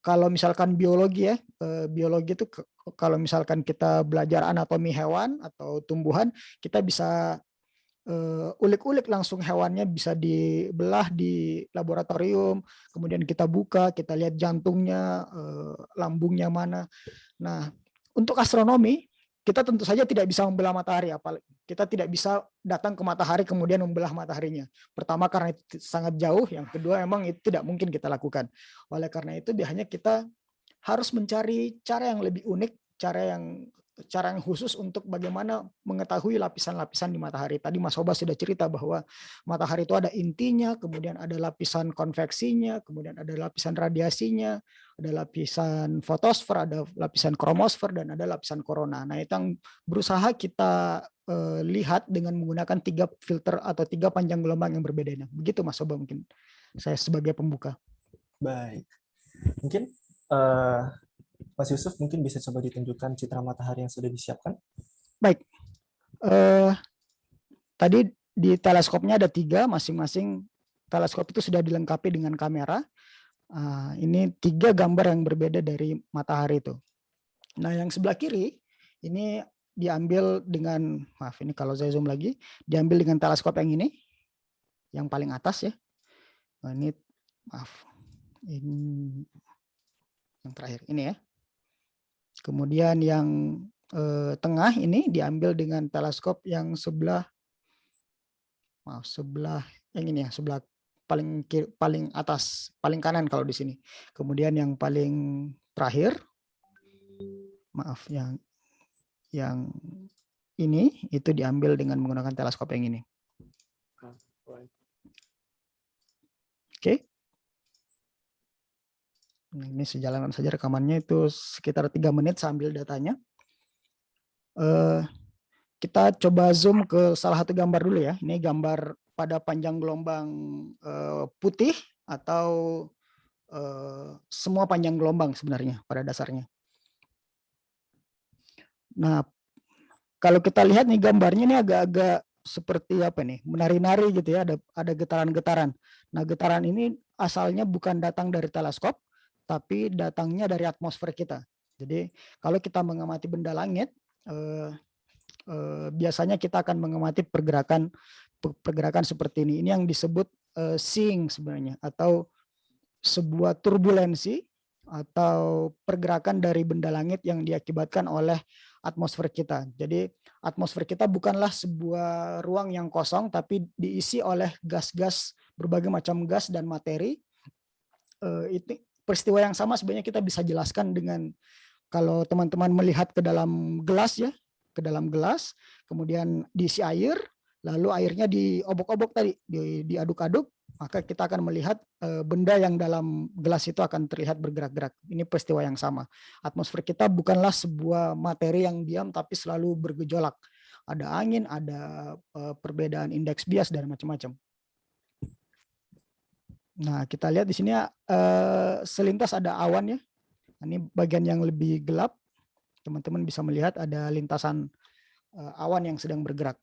kalau misalkan biologi ya, biologi itu kalau misalkan kita belajar anatomi hewan atau tumbuhan, kita bisa ulik-ulik langsung hewannya, bisa dibelah di laboratorium, kemudian kita buka, kita lihat jantungnya, lambungnya mana. Nah, untuk astronomi, kita tentu saja tidak bisa membelah matahari, apalagi kita tidak bisa datang ke matahari kemudian membelah mataharinya. Pertama karena itu sangat jauh, yang kedua memang itu tidak mungkin kita lakukan. Oleh karena itu biasanya kita harus mencari cara yang lebih unik, cara yang khusus untuk bagaimana mengetahui lapisan-lapisan di matahari. Tadi Mas Soba sudah cerita bahwa matahari itu ada intinya, kemudian ada lapisan konveksinya, kemudian ada lapisan radiasinya, ada lapisan fotosfer, ada lapisan kromosfer, dan ada lapisan korona. Nah, itu yang berusaha kita lihat dengan menggunakan 3 filter atau 3 panjang gelombang yang berbeda. Begitu Mas Soba, mungkin saya sebagai pembuka. Baik. Mungkin Mas Yusuf mungkin bisa coba ditunjukkan citra matahari yang sudah disiapkan. Baik. Tadi di teleskopnya ada 3, masing-masing teleskop itu sudah dilengkapi dengan kamera. Ini 3 gambar yang berbeda dari matahari itu. Nah, yang sebelah kiri ini diambil dengan, maaf ini kalau saya zoom lagi, diambil dengan teleskop yang ini, yang paling atas ya. Nah, ini maaf, ini yang terakhir ini ya. Kemudian yang tengah ini diambil dengan teleskop yang sebelah yang ini ya, sebelah paling atas, paling kanan kalau di sini. Kemudian yang paling terakhir, maaf, yang ini itu diambil dengan menggunakan teleskop yang ini. Oke. Ini sejalan saja rekamannya, itu sekitar 3 menit sambil datanya. Kita coba zoom ke salah satu gambar dulu ya. Ini gambar pada panjang gelombang putih atau semua panjang gelombang sebenarnya pada dasarnya. Nah, kalau kita lihat nih gambarnya ini agak-agak seperti apa nih, menari-nari gitu ya, ada getaran-getaran. Nah, getaran ini asalnya bukan datang dari teleskop, tapi datangnya dari atmosfer kita. Jadi kalau kita mengamati benda langit, biasanya kita akan mengamati pergerakan seperti ini. Ini yang disebut seeing sebenarnya, atau sebuah turbulensi atau pergerakan dari benda langit yang diakibatkan oleh atmosfer kita. Jadi atmosfer kita bukanlah sebuah ruang yang kosong, tapi diisi oleh gas-gas, berbagai macam gas dan materi. Itu peristiwa yang sama sebenarnya kita bisa jelaskan dengan, kalau teman-teman melihat ke dalam gelas ya, ke dalam gelas, kemudian diisi air, lalu airnya diobok-obok tadi, diaduk-aduk, maka kita akan melihat benda yang dalam gelas itu akan terlihat bergerak-gerak. Ini peristiwa yang sama. Atmosfer kita bukanlah sebuah materi yang diam tapi selalu bergejolak. Ada angin, ada perbedaan indeks bias dan macam-macam. Nah, kita lihat di sini selintas ada awan ya. Ini bagian yang lebih gelap. Teman-teman bisa melihat ada lintasan awan yang sedang bergerak.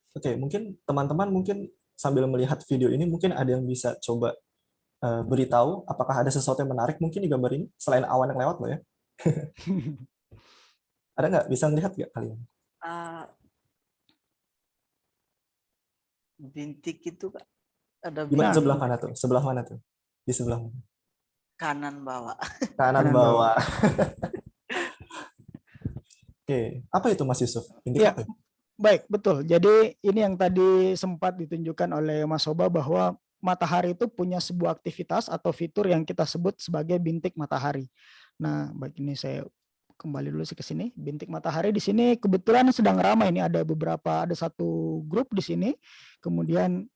Oke, mungkin teman-teman mungkin sambil melihat video ini mungkin ada yang bisa coba beritahu apakah ada sesuatu yang menarik mungkin di gambar ini selain awan yang lewat loh ya. Ada nggak? Bisa melihat nggak kalian? Bintik itu ada Gimana bintik sebelah mana tuh? Sebelah mana tuh? Di sebelah mana? kanan bawah. Kanan bawah. Oke, apa itu Mas Yusuf? Bintik Ya, apa ya? baik, betul. Jadi ini yang tadi sempat ditunjukkan oleh Mas Soba bahwa matahari itu punya sebuah aktivitas atau fitur yang kita sebut sebagai bintik matahari. Nah, baik ini saya kembali dulu ke sini. Bintik matahari di sini kebetulan sedang ramai, ini ada satu grup di sini. Kemudian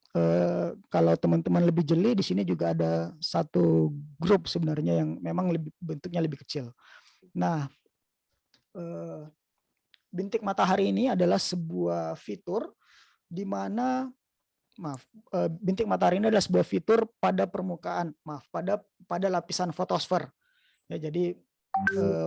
kalau teman-teman lebih jeli di sini juga ada satu grup sebenarnya yang memang bentuknya lebih kecil. Nah, bintik matahari ini adalah sebuah fitur di mana bintik matahari ini adalah sebuah fitur pada permukaan, pada lapisan fotosfer. Ya, jadi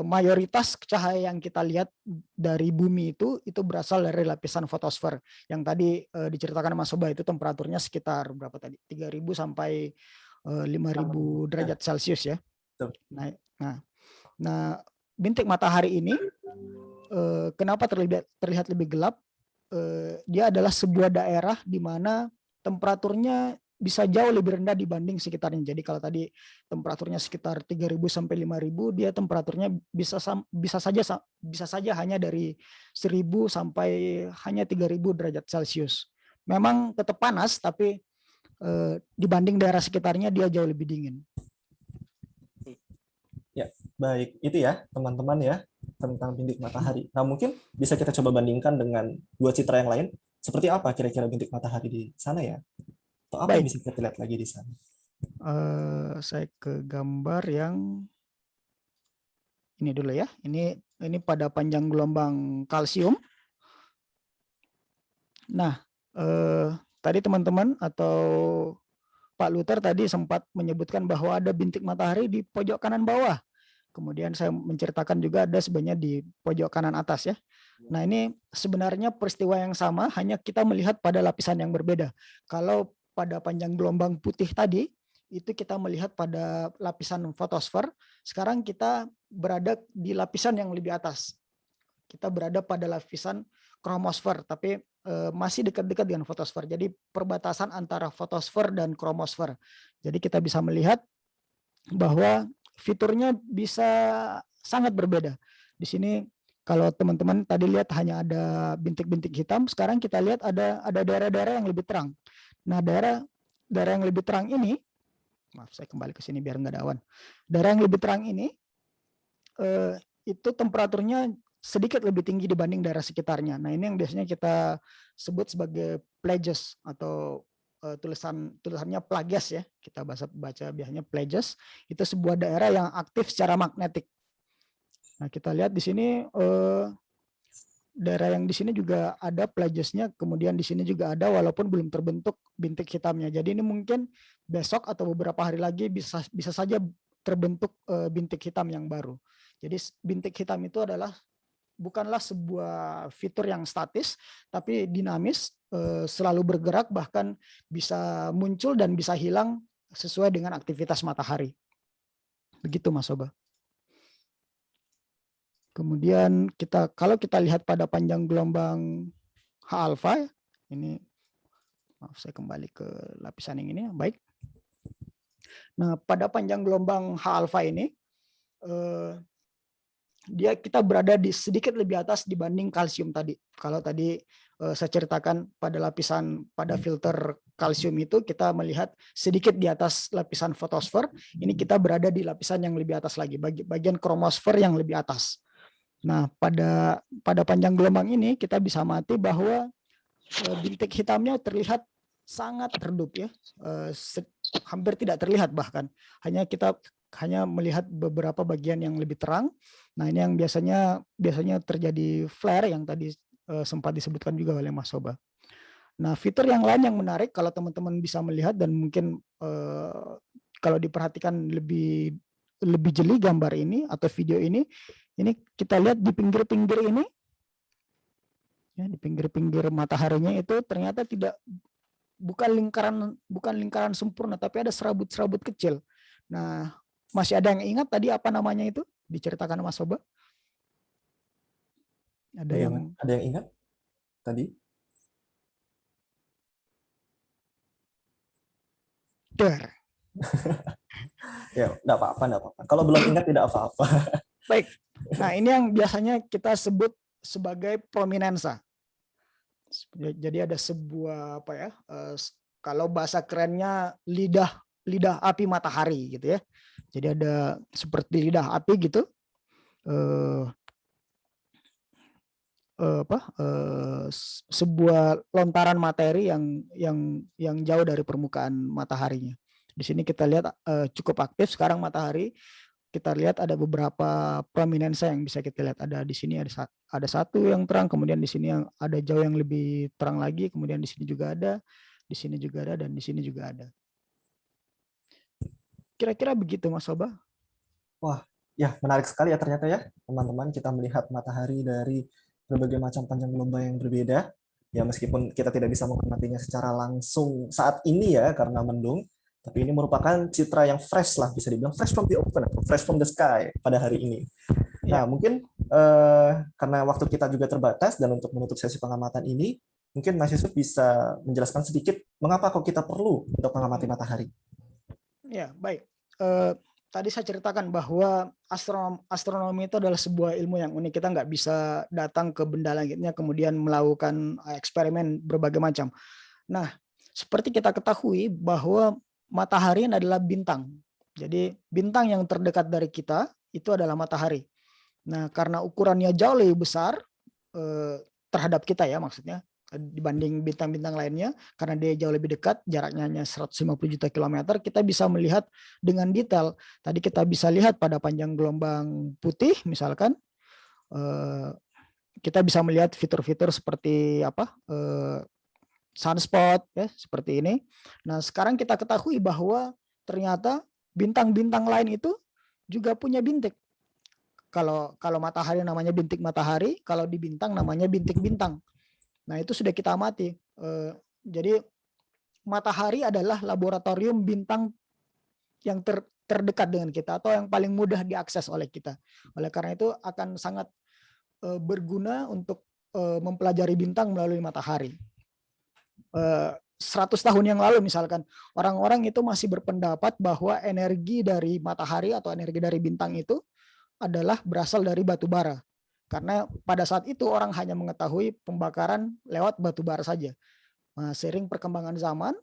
mayoritas cahaya yang kita lihat dari bumi itu berasal dari lapisan fotosfer. Yang tadi diceritakan Mas Soba itu temperaturnya sekitar berapa tadi? 3.000 sampai 5.000 derajat Celcius ya. Nah, bintik matahari ini kenapa terlihat lebih gelap? Dia adalah sebuah daerah di mana temperaturnya bisa jauh lebih rendah dibanding sekitarnya. Jadi kalau tadi temperaturnya sekitar 3.000 sampai 5.000, dia temperaturnya bisa saja hanya dari 1.000 sampai hanya 3.000 derajat Celcius. Memang tetap panas, tapi dibanding daerah sekitarnya dia jauh lebih dingin. Ya, baik. Itu ya, teman-teman ya, tentang bintik matahari. Nah, mungkin bisa kita coba bandingkan dengan dua citra yang lain. Seperti apa kira-kira bintik matahari di sana ya? Atau apa yang bisa kita lihat lagi di sana? Saya ke gambar yang ini dulu ya. Ini pada panjang gelombang kalsium. Nah, tadi teman-teman atau Pak Luther tadi sempat menyebutkan bahwa ada bintik matahari di pojok kanan bawah. Kemudian saya menceritakan juga ada sebenarnya di pojok kanan atas ya. Nah, ini sebenarnya peristiwa yang sama, hanya kita melihat pada lapisan yang berbeda. Kalau pada panjang gelombang putih tadi, itu kita melihat pada lapisan fotosfer. Sekarang kita berada di lapisan yang lebih atas. Kita berada pada lapisan kromosfer, tapi masih dekat-dekat dengan fotosfer. Jadi perbatasan antara fotosfer dan kromosfer. Jadi kita bisa melihat bahwa fiturnya bisa sangat berbeda. Di sini kalau teman-teman tadi lihat hanya ada bintik-bintik hitam, sekarang kita lihat ada daerah-daerah yang lebih terang. Nah, daerah yang lebih terang ini, maaf saya kembali ke sini biar nggak ada awan. Daerah yang lebih terang ini itu temperaturnya sedikit lebih tinggi dibanding daerah sekitarnya. Nah, ini yang biasanya kita sebut sebagai plages atau tulisannya plages ya. Kita baca biasanya plages. Itu sebuah daerah yang aktif secara magnetik. Nah, kita lihat di sini daerah yang di sini juga ada plagesnya, kemudian di sini juga ada walaupun belum terbentuk bintik hitamnya. Jadi ini mungkin besok atau beberapa hari lagi bisa saja terbentuk bintik hitam yang baru. Jadi bintik hitam itu bukanlah sebuah fitur yang statis, tapi dinamis, selalu bergerak, bahkan bisa muncul dan bisa hilang sesuai dengan aktivitas matahari. Begitu Mas Soba. Kemudian kalau kita lihat pada panjang gelombang H alfa, ini maaf saya kembali ke lapisan yang ini, baik. Nah, pada panjang gelombang H alfa ini kita berada di sedikit lebih atas dibanding kalsium tadi. Kalau tadi saya ceritakan pada filter kalsium itu kita melihat sedikit di atas lapisan fotosfer, ini kita berada di lapisan yang lebih atas lagi, bagian kromosfer yang lebih atas. Nah, pada panjang gelombang ini kita bisa amati bahwa bintik hitamnya terlihat sangat redup ya, hampir tidak terlihat bahkan. Kita hanya melihat beberapa bagian yang lebih terang. Nah, ini yang biasanya terjadi flare yang tadi sempat disebutkan juga oleh Mas Soba. Nah, fitur yang lain yang menarik kalau teman-teman bisa melihat dan mungkin kalau diperhatikan lebih jeli gambar ini atau video ini kita lihat di pinggir-pinggir ini, ya, di pinggir-pinggir mataharinya itu ternyata bukan lingkaran sempurna, tapi ada serabut-serabut kecil. Nah, masih ada yang ingat tadi apa namanya itu? Diceritakan Mas Soba? Ada yang ingat tadi? Ya, enggak apa-apa. Kalau belum ingat tidak apa-apa. Baik. Nah, ini yang biasanya kita sebut sebagai prominensa. Jadi ada sebuah apa ya? Kalau bahasa kerennya lidah api matahari gitu ya. Jadi ada seperti lidah api gitu. Sebuah lontaran materi yang jauh dari permukaan mataharinya. Di sini kita lihat cukup aktif sekarang matahari. Kita lihat ada beberapa prominensa yang bisa kita lihat. Ada di sini ada satu yang terang, kemudian di sini yang ada jauh yang lebih terang lagi, kemudian di sini juga ada, di sini juga ada, dan di sini juga ada. Kira-kira begitu Mas Soba. Wah, ya menarik sekali ya ternyata ya teman-teman, kita melihat matahari dari berbagai macam panjang gelombang yang berbeda. Ya meskipun kita tidak bisa mengamatinya secara langsung saat ini ya karena mendung, tapi ini merupakan citra yang fresh lah, bisa dibilang fresh from the open atau fresh from the sky pada hari ini. Nah, mungkin karena waktu kita juga terbatas dan untuk menutup sesi pengamatan ini, mungkin Mas Yusuf bisa menjelaskan sedikit mengapa kok kita perlu untuk mengamati matahari. Ya, baik. Tadi saya ceritakan bahwa astronomi itu adalah sebuah ilmu yang unik. Kita nggak bisa datang ke benda langitnya kemudian melakukan eksperimen berbagai macam. Nah, seperti kita ketahui bahwa matahari adalah bintang. Jadi bintang yang terdekat dari kita itu adalah matahari. Nah, karena ukurannya jauh lebih besar terhadap kita ya maksudnya dibanding bintang-bintang lainnya, karena dia jauh lebih dekat, jaraknya hanya 150 juta kilometer, kita bisa melihat dengan detail. Tadi kita bisa lihat pada panjang gelombang putih misalkan, kita bisa melihat fitur-fitur seperti apa? Sunspot ya seperti ini. Nah, sekarang kita ketahui bahwa ternyata bintang-bintang lain itu juga punya bintik. Kalau matahari namanya bintik matahari, kalau di bintang namanya bintik bintang. Nah, itu sudah kita amati. Jadi matahari adalah laboratorium bintang yang terdekat dengan kita atau yang paling mudah diakses oleh kita. Oleh karena itu akan sangat berguna untuk mempelajari bintang melalui matahari. 100 tahun yang lalu misalkan orang-orang itu masih berpendapat bahwa energi dari matahari atau energi dari bintang itu adalah berasal dari batu bara, karena pada saat itu orang hanya mengetahui pembakaran lewat batu bara saja. Nah, seiring perkembangan zaman,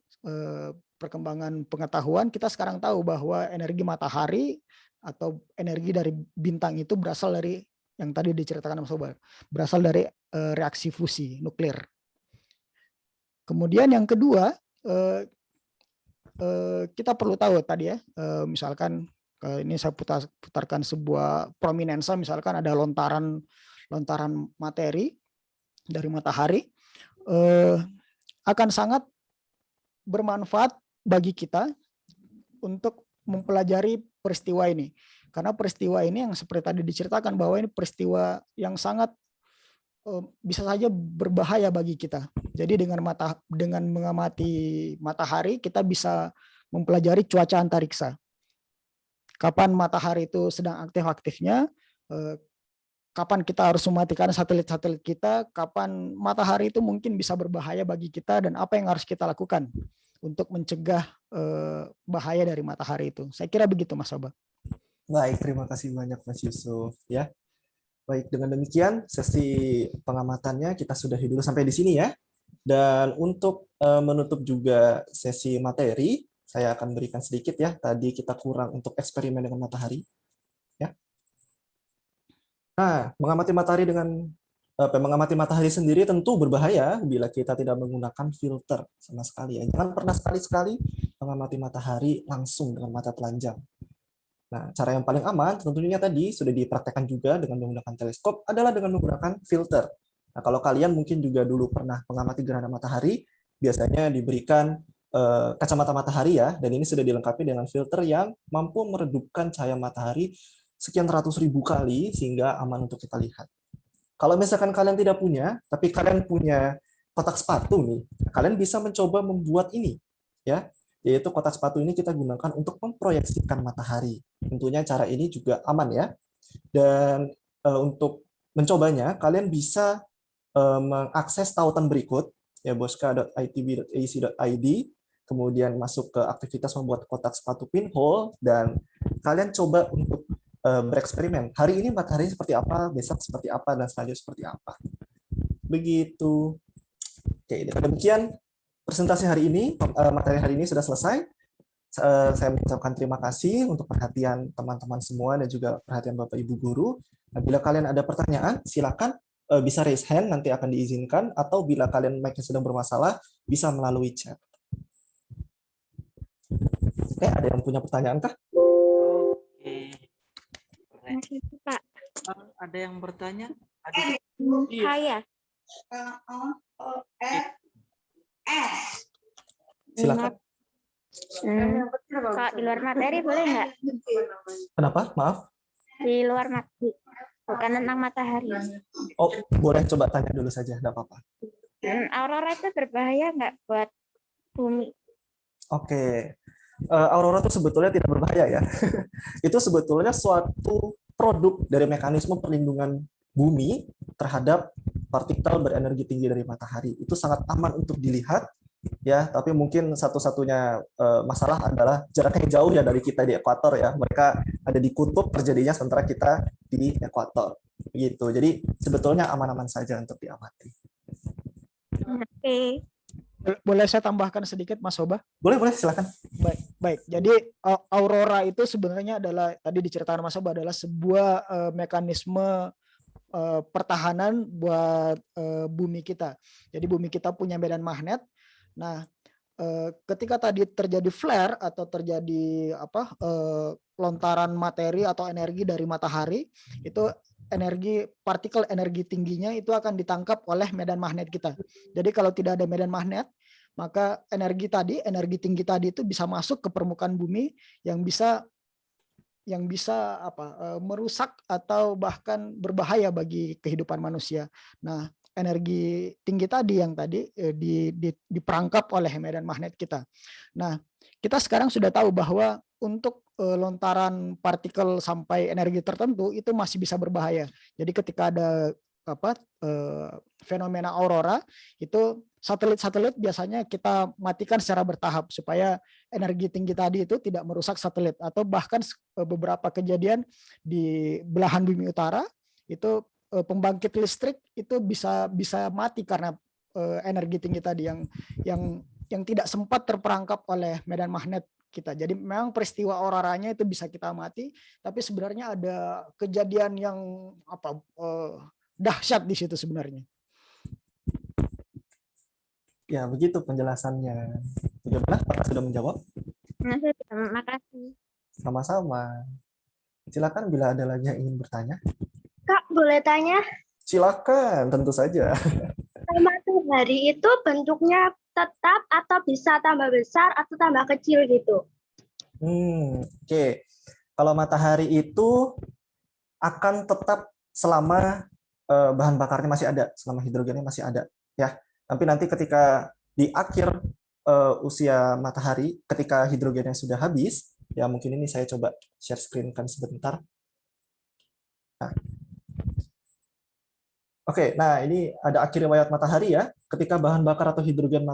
perkembangan pengetahuan, kita sekarang tahu bahwa energi matahari atau energi dari bintang itu berasal dari yang tadi diceritakan Mas Soba, berasal dari reaksi fusi nuklir. Kemudian yang kedua, kita perlu tahu tadi ya, misalkan ini saya putarkan sebuah prominensa, misalkan ada lontaran materi dari matahari, akan sangat bermanfaat bagi kita untuk mempelajari peristiwa ini. Karena peristiwa ini yang seperti tadi diceritakan bahwa ini peristiwa yang sangat bisa saja berbahaya bagi kita. Jadi dengan mengamati matahari kita bisa mempelajari cuaca antariksa. Kapan matahari itu sedang aktif-aktifnya, kapan kita harus mematikan satelit-satelit kita, kapan matahari itu mungkin bisa berbahaya bagi kita, dan apa yang harus kita lakukan untuk mencegah bahaya dari matahari itu. Saya kira begitu Mas Soba. Baik, terima kasih banyak Mas Yusuf ya. Baik, dengan demikian sesi pengamatannya kita sudahi dulu sampai di sini ya. Dan untuk menutup juga sesi materi, saya akan berikan sedikit ya. Tadi kita kurang untuk eksperimen dengan matahari. Ya. Nah, mengamati matahari sendiri tentu berbahaya bila kita tidak menggunakan filter sama sekali ya. Jangan pernah sekali-sekali mengamati matahari langsung dengan mata telanjang. Nah, cara yang paling aman tentunya tadi sudah dipraktekkan juga dengan menggunakan teleskop adalah dengan menggunakan filter. Nah, kalau kalian mungkin juga dulu pernah mengamati gerhana matahari, biasanya diberikan kacamata matahari ya, dan ini sudah dilengkapi dengan filter yang mampu meredupkan cahaya matahari sekian ratus ribu kali sehingga aman untuk kita lihat. Kalau misalkan kalian tidak punya, tapi kalian punya kotak sepatu nih, kalian bisa mencoba membuat ini, ya, yaitu kotak sepatu ini kita gunakan untuk memproyeksikan matahari. Tentunya cara ini juga aman ya. Dan untuk mencobanya, kalian bisa mengakses tautan berikut, ya boska.itb.ac.id, kemudian masuk ke aktivitas membuat kotak sepatu pinhole, dan kalian coba untuk bereksperimen. Hari ini matahari seperti apa, besok seperti apa, dan selanjutnya seperti apa. Begitu. Oke, dengan demikian presentasi hari ini, materi hari ini sudah selesai. Saya mengucapkan terima kasih untuk perhatian teman-teman semua dan juga perhatian Bapak Ibu guru. Nah, bila kalian ada pertanyaan, silakan bisa raise hand, nanti akan diizinkan, atau bila kalian mic-nya sedang bermasalah, bisa melalui chat. Oke, ada yang punya pertanyaan kah? Oke. Masih, Pak. Ada yang bertanya? Ada. Saya. Silakan. Kalau di luar materi boleh nggak? Kenapa? Maaf. Di luar materi. Bukan tentang matahari. Oh, boleh coba tanya dulu saja, enggak apa-apa. Aurora itu berbahaya nggak buat bumi? Oke. Aurora itu sebetulnya tidak berbahaya ya. Itu sebetulnya suatu produk dari mekanisme perlindungan bumi terhadap partikel berenergi tinggi dari matahari. Itu sangat aman untuk dilihat ya, tapi mungkin satu-satunya masalah adalah jaraknya jauh ya dari kita di ekuator ya. Mereka ada di kutub terjadinya sementara kita di ekuator. Begitu. Jadi sebetulnya aman-aman saja untuk diamati. Oke. Boleh saya tambahkan sedikit, Mas Soba? Boleh, silakan. Baik. Jadi aurora itu sebenarnya adalah, tadi diceritakan Mas Soba, adalah sebuah mekanisme pertahanan buat bumi kita. Jadi bumi kita punya medan magnet. Nah, ketika tadi terjadi flare atau terjadi lontaran materi atau energi dari matahari, itu partikel energi tingginya itu akan ditangkap oleh medan magnet kita. Jadi kalau tidak ada medan magnet, maka energi tinggi tadi itu bisa masuk ke permukaan bumi yang bisa merusak atau bahkan berbahaya bagi kehidupan manusia. Nah, energi tinggi tadi yang tadi diperangkap oleh medan magnet kita. Nah, kita sekarang sudah tahu bahwa untuk lontaran partikel sampai energi tertentu itu masih bisa berbahaya. Jadi ketika ada fenomena aurora, itu satelit-satelit biasanya kita matikan secara bertahap supaya energi tinggi tadi itu tidak merusak satelit, atau bahkan beberapa kejadian di belahan bumi utara itu pembangkit listrik itu bisa mati karena energi tinggi tadi yang tidak sempat terperangkap oleh medan magnet kita. Jadi memang peristiwa auroranya itu bisa kita amati, tapi sebenarnya ada kejadian yang dahsyat di situ sebenarnya. Ya, begitu penjelasannya. Bagaimana? Apakah sudah menjawab? Terima kasih. Sama-sama. Silakan bila ada lagi yang ingin bertanya. Kak, boleh tanya? Silakan, tentu saja. Matahari itu bentuknya tetap atau bisa tambah besar atau tambah kecil gitu? Oke. Kalau matahari itu akan tetap selama bahan bakarnya masih ada, selama hidrogennya masih ada, ya. Tapi nanti ketika di akhir usia matahari, ketika hidrogennya sudah habis, ya mungkin ini saya coba share screen kan sebentar. Nah. Oke, nah ini ada akhir riwayat matahari ya. Ketika bahan bakar atau hidrogen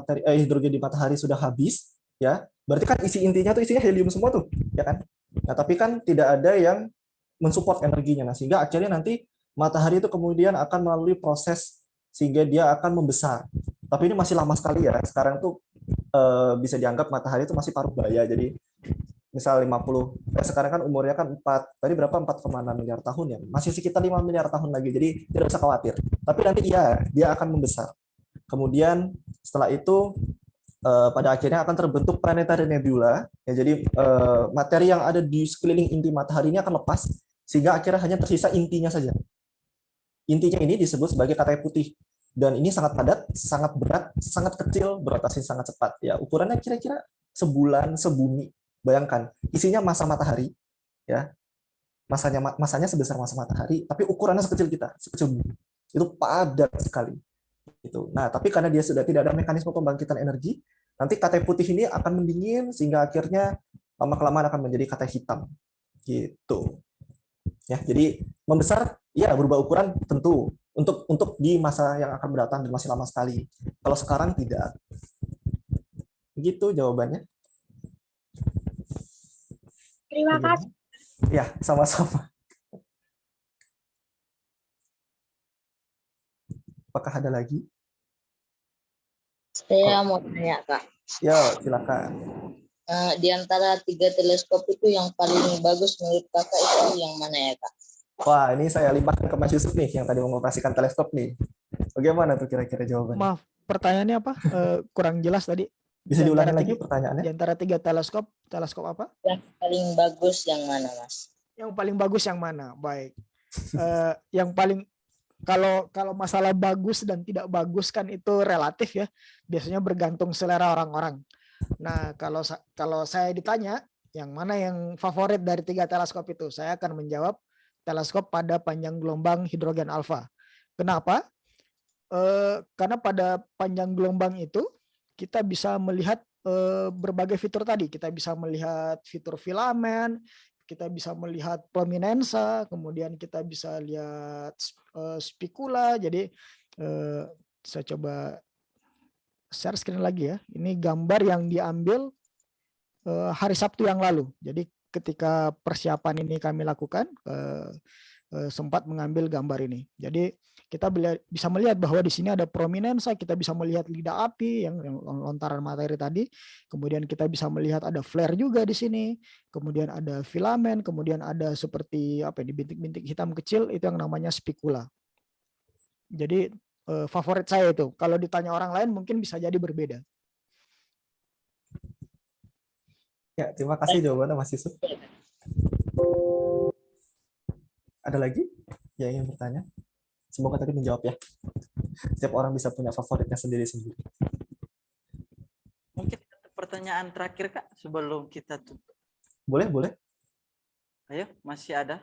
di matahari sudah habis, ya, berarti kan isi intinya tuh isinya helium semua tuh, ya kan? Nah, tapi kan tidak ada yang mensupport energinya. Nah, sehingga akhirnya nanti matahari itu kemudian akan melalui proses sehingga dia akan membesar. Tapi ini masih lama sekali ya. Sekarang tuh bisa dianggap matahari itu masih paruh baya. Jadi misal 50, sekarang kan umurnya kan 4, tadi berapa, 4,6 miliar tahun ya, masih sekitar 5 miliar tahun lagi, jadi tidak usah khawatir. Tapi nanti iya, dia akan membesar. Kemudian setelah itu pada akhirnya akan terbentuk planetary nebula, ya, jadi materi yang ada di sekeliling inti matahari ini akan lepas, sehingga akhirnya hanya tersisa intinya saja. Intinya ini disebut sebagai katai putih, dan ini sangat padat, sangat berat, sangat kecil, berotasi sangat cepat. Ya, ukurannya kira-kira sebulan, sebumi. Bayangkan, isinya massa matahari, ya, masanya sebesar massa matahari, tapi ukurannya sekecil kita, sekecil bumi. Itu padat sekali. Gitu. Nah, tapi karena dia sudah tidak ada mekanisme pembangkitan energi, nanti katai putih ini akan mendingin sehingga akhirnya lama-kelamaan akan menjadi katai hitam. Gitu. Ya, jadi membesar, ya berubah ukuran tentu untuk di masa yang akan mendatang dan masih lama sekali. Kalau sekarang tidak. Begitu jawabannya. Terima kasih. Ya, sama-sama. Apakah ada lagi? Saya mau tanya, Kak. Ya, silakan. Di antara 3 teleskop itu yang paling bagus menurut Kakak itu yang mana ya, Kak? Wah, ini saya limpahkan ke Mas Yusuf nih, yang tadi mengoperasikan teleskop nih. Bagaimana tuh kira-kira jawabannya? Maaf, pertanyaannya apa? Kurang jelas tadi. Bisa diulangi lagi pertanyaannya? Di antara 3 teleskop apa? Yang paling bagus yang mana, Mas? Yang paling bagus yang mana? Baik. Yang paling kalau masalah bagus dan tidak bagus kan itu relatif ya. Biasanya bergantung selera orang-orang. Nah, kalau saya ditanya yang mana yang favorit dari 3 teleskop itu, saya akan menjawab teleskop pada panjang gelombang hidrogen alfa. Kenapa? Karena pada panjang gelombang itu kita bisa melihat berbagai fitur tadi. Kita bisa melihat fitur filamen, kita bisa melihat prominensa, kemudian kita bisa lihat spikula. Jadi saya coba share screen lagi ya. Ini gambar yang diambil hari Sabtu yang lalu. Jadi ketika persiapan ini kami lakukan, sempat mengambil gambar ini. Jadi kita bisa melihat bahwa di sini ada prominensa, kita bisa melihat lidah api yang lontaran materi tadi. Kemudian kita bisa melihat ada flare juga di sini. Kemudian ada filamen, kemudian ada seperti apa ini bintik-bintik hitam kecil, itu yang namanya spikula. Jadi favorit saya itu. Kalau ditanya orang lain mungkin bisa jadi berbeda. Ya, terima kasih jawabannya Mas Yusuf. Ada lagi yang ingin bertanya? Semoga tadi menjawab ya. Setiap orang bisa punya favoritnya sendiri-sendiri. Mungkin pertanyaan terakhir, Kak, sebelum kita tutup. Boleh, boleh. Ayo, masih ada?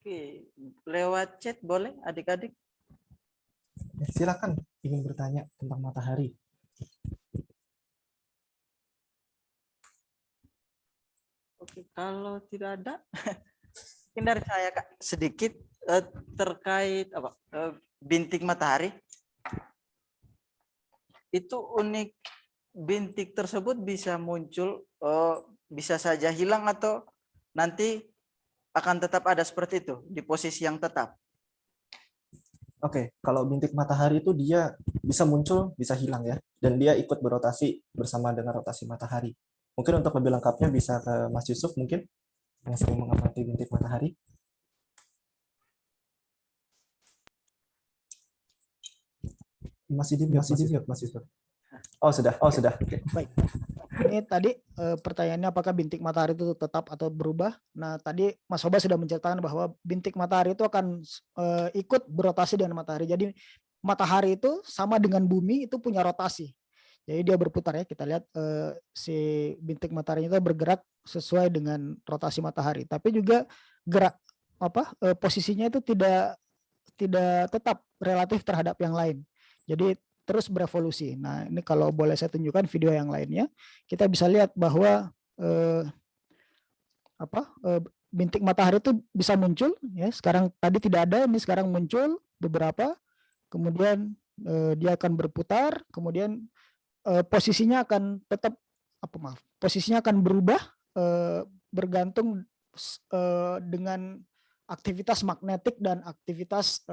Oke, lewat chat boleh adik-adik? Silakan ingin bertanya tentang matahari. Oke, kalau tidak ada, mungkin dari saya Kak sedikit terkait apa bintik matahari. Itu unik, bintik tersebut bisa muncul, bisa saja hilang atau nanti akan tetap ada seperti itu di posisi yang tetap. Oke, kalau bintik matahari itu dia bisa muncul, bisa hilang ya, dan dia ikut berotasi bersama dengan rotasi matahari. Mungkin untuk lebih lengkapnya bisa ke Mas Yusuf mungkin yang sering mengamati bintik matahari. Masih di Mas Yusuf. Oh sudah. Okay. Baik. Ini tadi pertanyaannya apakah bintik matahari itu tetap atau berubah? Nah, tadi Mas Hoba sudah menceritakan bahwa bintik matahari itu akan ikut berotasi dengan matahari. Jadi matahari itu sama dengan bumi itu punya rotasi. Jadi dia berputar ya. Kita lihat si bintik matahari itu bergerak sesuai dengan rotasi matahari. Tapi juga gerak posisinya itu tidak tetap relatif terhadap yang lain. Jadi terus berevolusi. Nah, ini kalau boleh saya tunjukkan video yang lainnya, kita bisa lihat bahwa bintik matahari itu bisa muncul ya. Sekarang tadi tidak ada, ini sekarang muncul beberapa. Kemudian dia akan berputar, kemudian posisinya akan tetap posisinya akan berubah bergantung dengan aktivitas magnetik dan aktivitas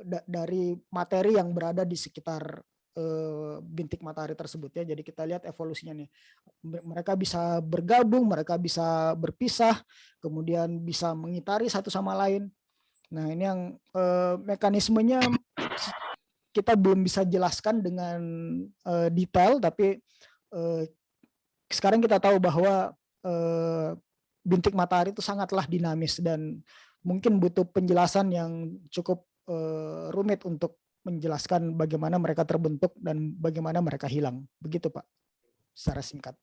dari materi yang berada di sekitar bintik matahari tersebut ya. Jadi kita lihat evolusinya nih. Mereka bisa bergabung, mereka bisa berpisah, kemudian bisa mengitari satu sama lain. Nah, ini yang mekanismenya kita belum bisa jelaskan dengan detail, tapi sekarang kita tahu bahwa bintik matahari itu sangatlah dinamis dan mungkin butuh penjelasan yang cukup rumit untuk menjelaskan bagaimana mereka terbentuk dan bagaimana mereka hilang. Begitu, Pak, secara singkat.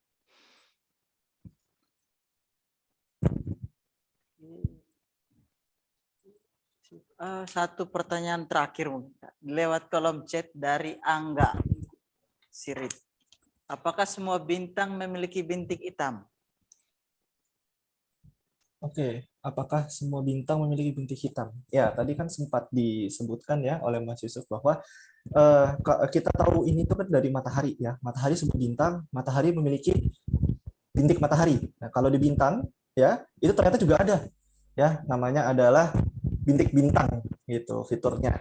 Satu pertanyaan terakhir mungkin lewat kolom chat dari Angga Sirit. Apakah semua bintang memiliki bintik hitam? Oke, apakah semua bintang memiliki bintik hitam? Ya, tadi kan sempat disebutkan ya oleh Mas Yusuf bahwa kita tahu ini tuh kan dari matahari ya. Matahari sebuah bintang, matahari memiliki bintik matahari. Nah, kalau di bintang ya, itu ternyata juga ada ya, namanya adalah bintik bintang gitu fiturnya.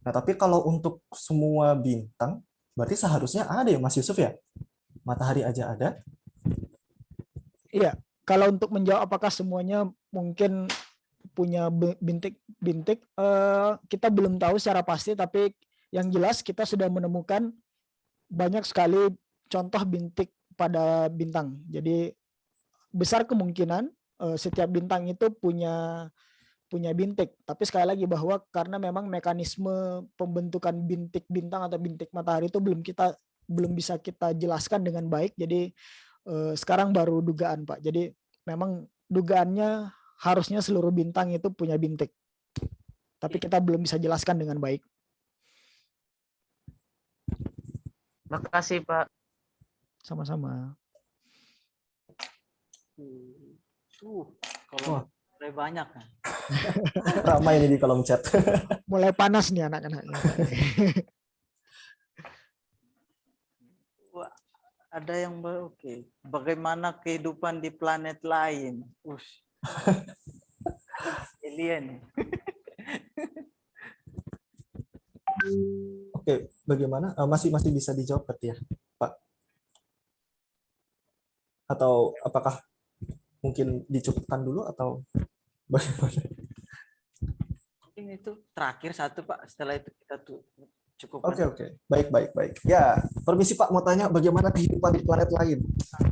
Nah, tapi kalau untuk semua bintang berarti seharusnya ada ya Mas Yusuf ya? Matahari aja ada. Iya, kalau untuk menjawab apakah semuanya mungkin punya bintik, kita belum tahu secara pasti, tapi yang jelas kita sudah menemukan banyak sekali contoh bintik pada bintang. Jadi besar kemungkinan setiap bintang itu punya bintik. Tapi sekali lagi bahwa karena memang mekanisme pembentukan bintik bintang atau bintik matahari itu belum bisa kita jelaskan dengan baik. Jadi sekarang baru dugaan, Pak. Jadi memang dugaannya harusnya seluruh bintang itu punya bintik. Tapi kita belum bisa jelaskan dengan baik. Makasih, Pak. Sama-sama. Kalau mulai banyak kan. Ramai ini di kolom chat. Mulai panas nih anak-anaknya. Ada yang oke. Bagaimana kehidupan di planet lain? Alien. Oke, bagaimana? Masih bisa dijawab berarti ya, Pak? Atau apakah mungkin dicukupkan dulu atau bagaimana? Mungkin itu terakhir satu, Pak. Setelah itu kita cukup. Oke. Baik. Ya, permisi Pak, mau tanya bagaimana kehidupan di planet lain?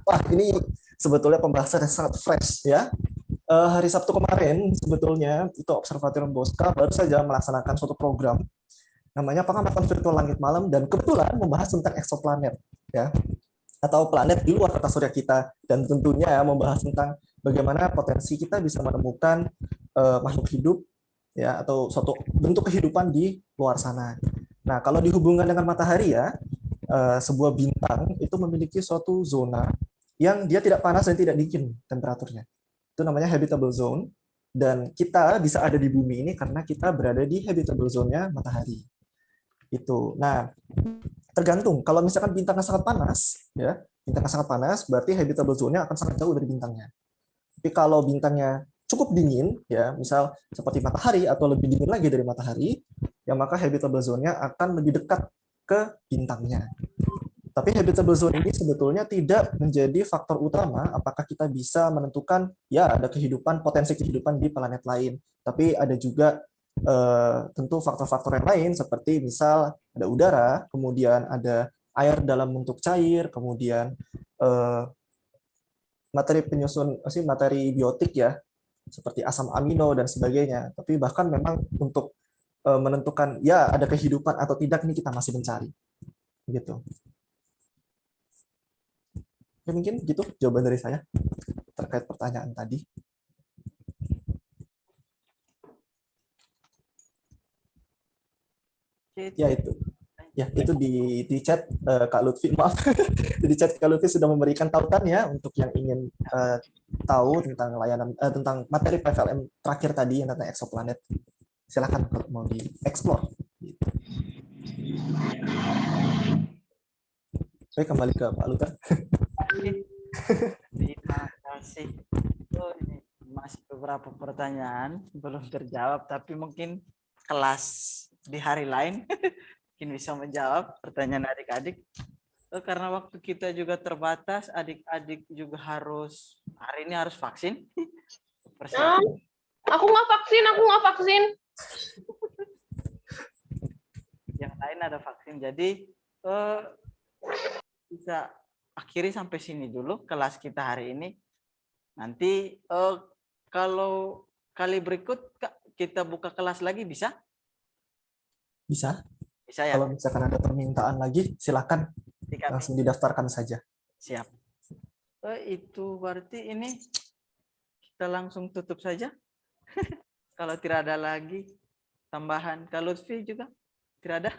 Wah, ini sebetulnya pembahasan yang sangat fresh ya. Hari Sabtu kemarin sebetulnya itu Observatorium Bosca baru saja melaksanakan suatu program namanya pengamatan virtual langit malam dan kebetulan membahas tentang eksoplanet ya, atau planet di luar tata surya kita, dan tentunya membahas tentang bagaimana potensi kita bisa menemukan makhluk hidup ya atau suatu bentuk kehidupan di luar sana. Nah, kalau dihubungkan dengan matahari ya, sebuah bintang itu memiliki suatu zona yang dia tidak panas dan tidak dingin temperaturnya. Itu namanya habitable zone, dan kita bisa ada di bumi ini karena kita berada di habitable zone-nya matahari. Itu. Nah, tergantung. Kalau misalkan bintangnya sangat panas, ya, bintangnya sangat panas, berarti habitable zone-nya akan sangat jauh dari bintangnya. Tapi kalau bintangnya cukup dingin, ya, misal seperti matahari atau lebih dingin lagi dari matahari, ya maka habitable zone-nya akan lebih dekat ke bintangnya. Tapi habitable zone ini sebetulnya tidak menjadi faktor utama apakah kita bisa menentukan ya ada kehidupan, potensi kehidupan di planet lain. Tapi ada juga tentu faktor-faktor yang lain seperti misal ada udara, kemudian ada air dalam bentuk cair, kemudian materi penyusun materi biotik ya seperti asam amino dan sebagainya. Tapi bahkan memang untuk menentukan ya ada kehidupan atau tidak ini kita masih mencari. Gitu. Ya, mungkin gitu jawaban dari saya terkait pertanyaan tadi. Ya itu di chat Kak Lutfi, maaf. Di chat Kak Lutfi sudah memberikan tautan ya untuk yang ingin tahu tentang layanan tentang materi PVLM terakhir tadi yang tentang eksoplanet. Silakan kalau mau dieksplor. Saya kembali ke Pak Luther. Terima kasih. Ini masih beberapa pertanyaan belum terjawab, tapi mungkin kelas di hari lain mungkin bisa menjawab pertanyaan adik-adik. Karena waktu kita juga terbatas, adik-adik juga harus hari ini harus vaksin. Aku nggak vaksin. Yang lain ada vaksin. Jadi bisa akhiri sampai sini dulu kelas kita hari ini. Nanti kalau kali berikut kita buka kelas lagi bisa? Bisa. Bisa ya. Kalau misalkan ada permintaan lagi, silakan langsung didaftarkan saja. Siap. Itu berarti ini kita langsung tutup saja. Kalau tidak ada lagi tambahan. Kalau Lutfi juga tidak ada?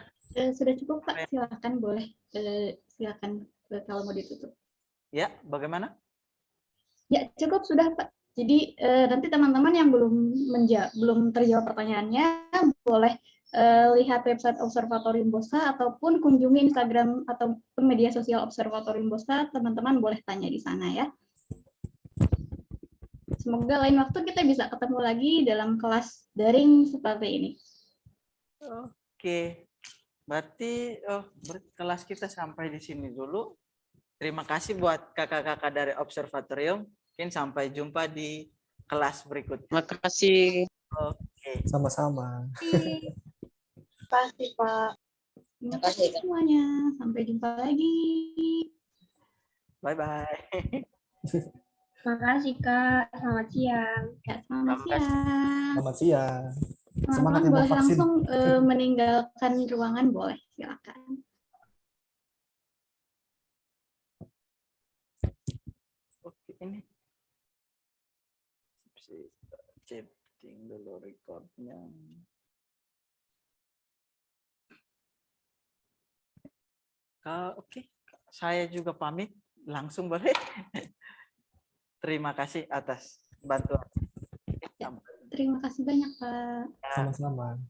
Sudah cukup Pak, silakan boleh. Silakan kalau mau ditutup. Ya, bagaimana? Ya, cukup sudah Pak. Jadi nanti teman-teman yang belum terjawab pertanyaannya boleh lihat website Observatorium Bosca ataupun kunjungi Instagram atau media sosial Observatorium Bosca. Teman-teman boleh tanya di sana ya. Semoga lain waktu kita bisa ketemu lagi dalam kelas daring seperti ini. Oke. Berarti kelas kita sampai di sini dulu. Terima kasih buat kakak-kakak dari Observatorium. Mungkin sampai jumpa di kelas berikutnya. Terima kasih. Oke. Sama-sama. Terima kasih Pak. Terima kasih semuanya. Sampai jumpa lagi. Bye-bye. Terima kasih Kak. Selamat siang. Ya, selamat siang. Selamat siang. Teman-teman yang mau boleh vaksin. langsung meninggalkan ruangan, boleh. Silakan. Oke, ini. Setting dulu recordnya. Oke, saya juga pamit. Langsung boleh. Terima kasih atas bantuan. Terima kasih banyak Pak. Sama-sama.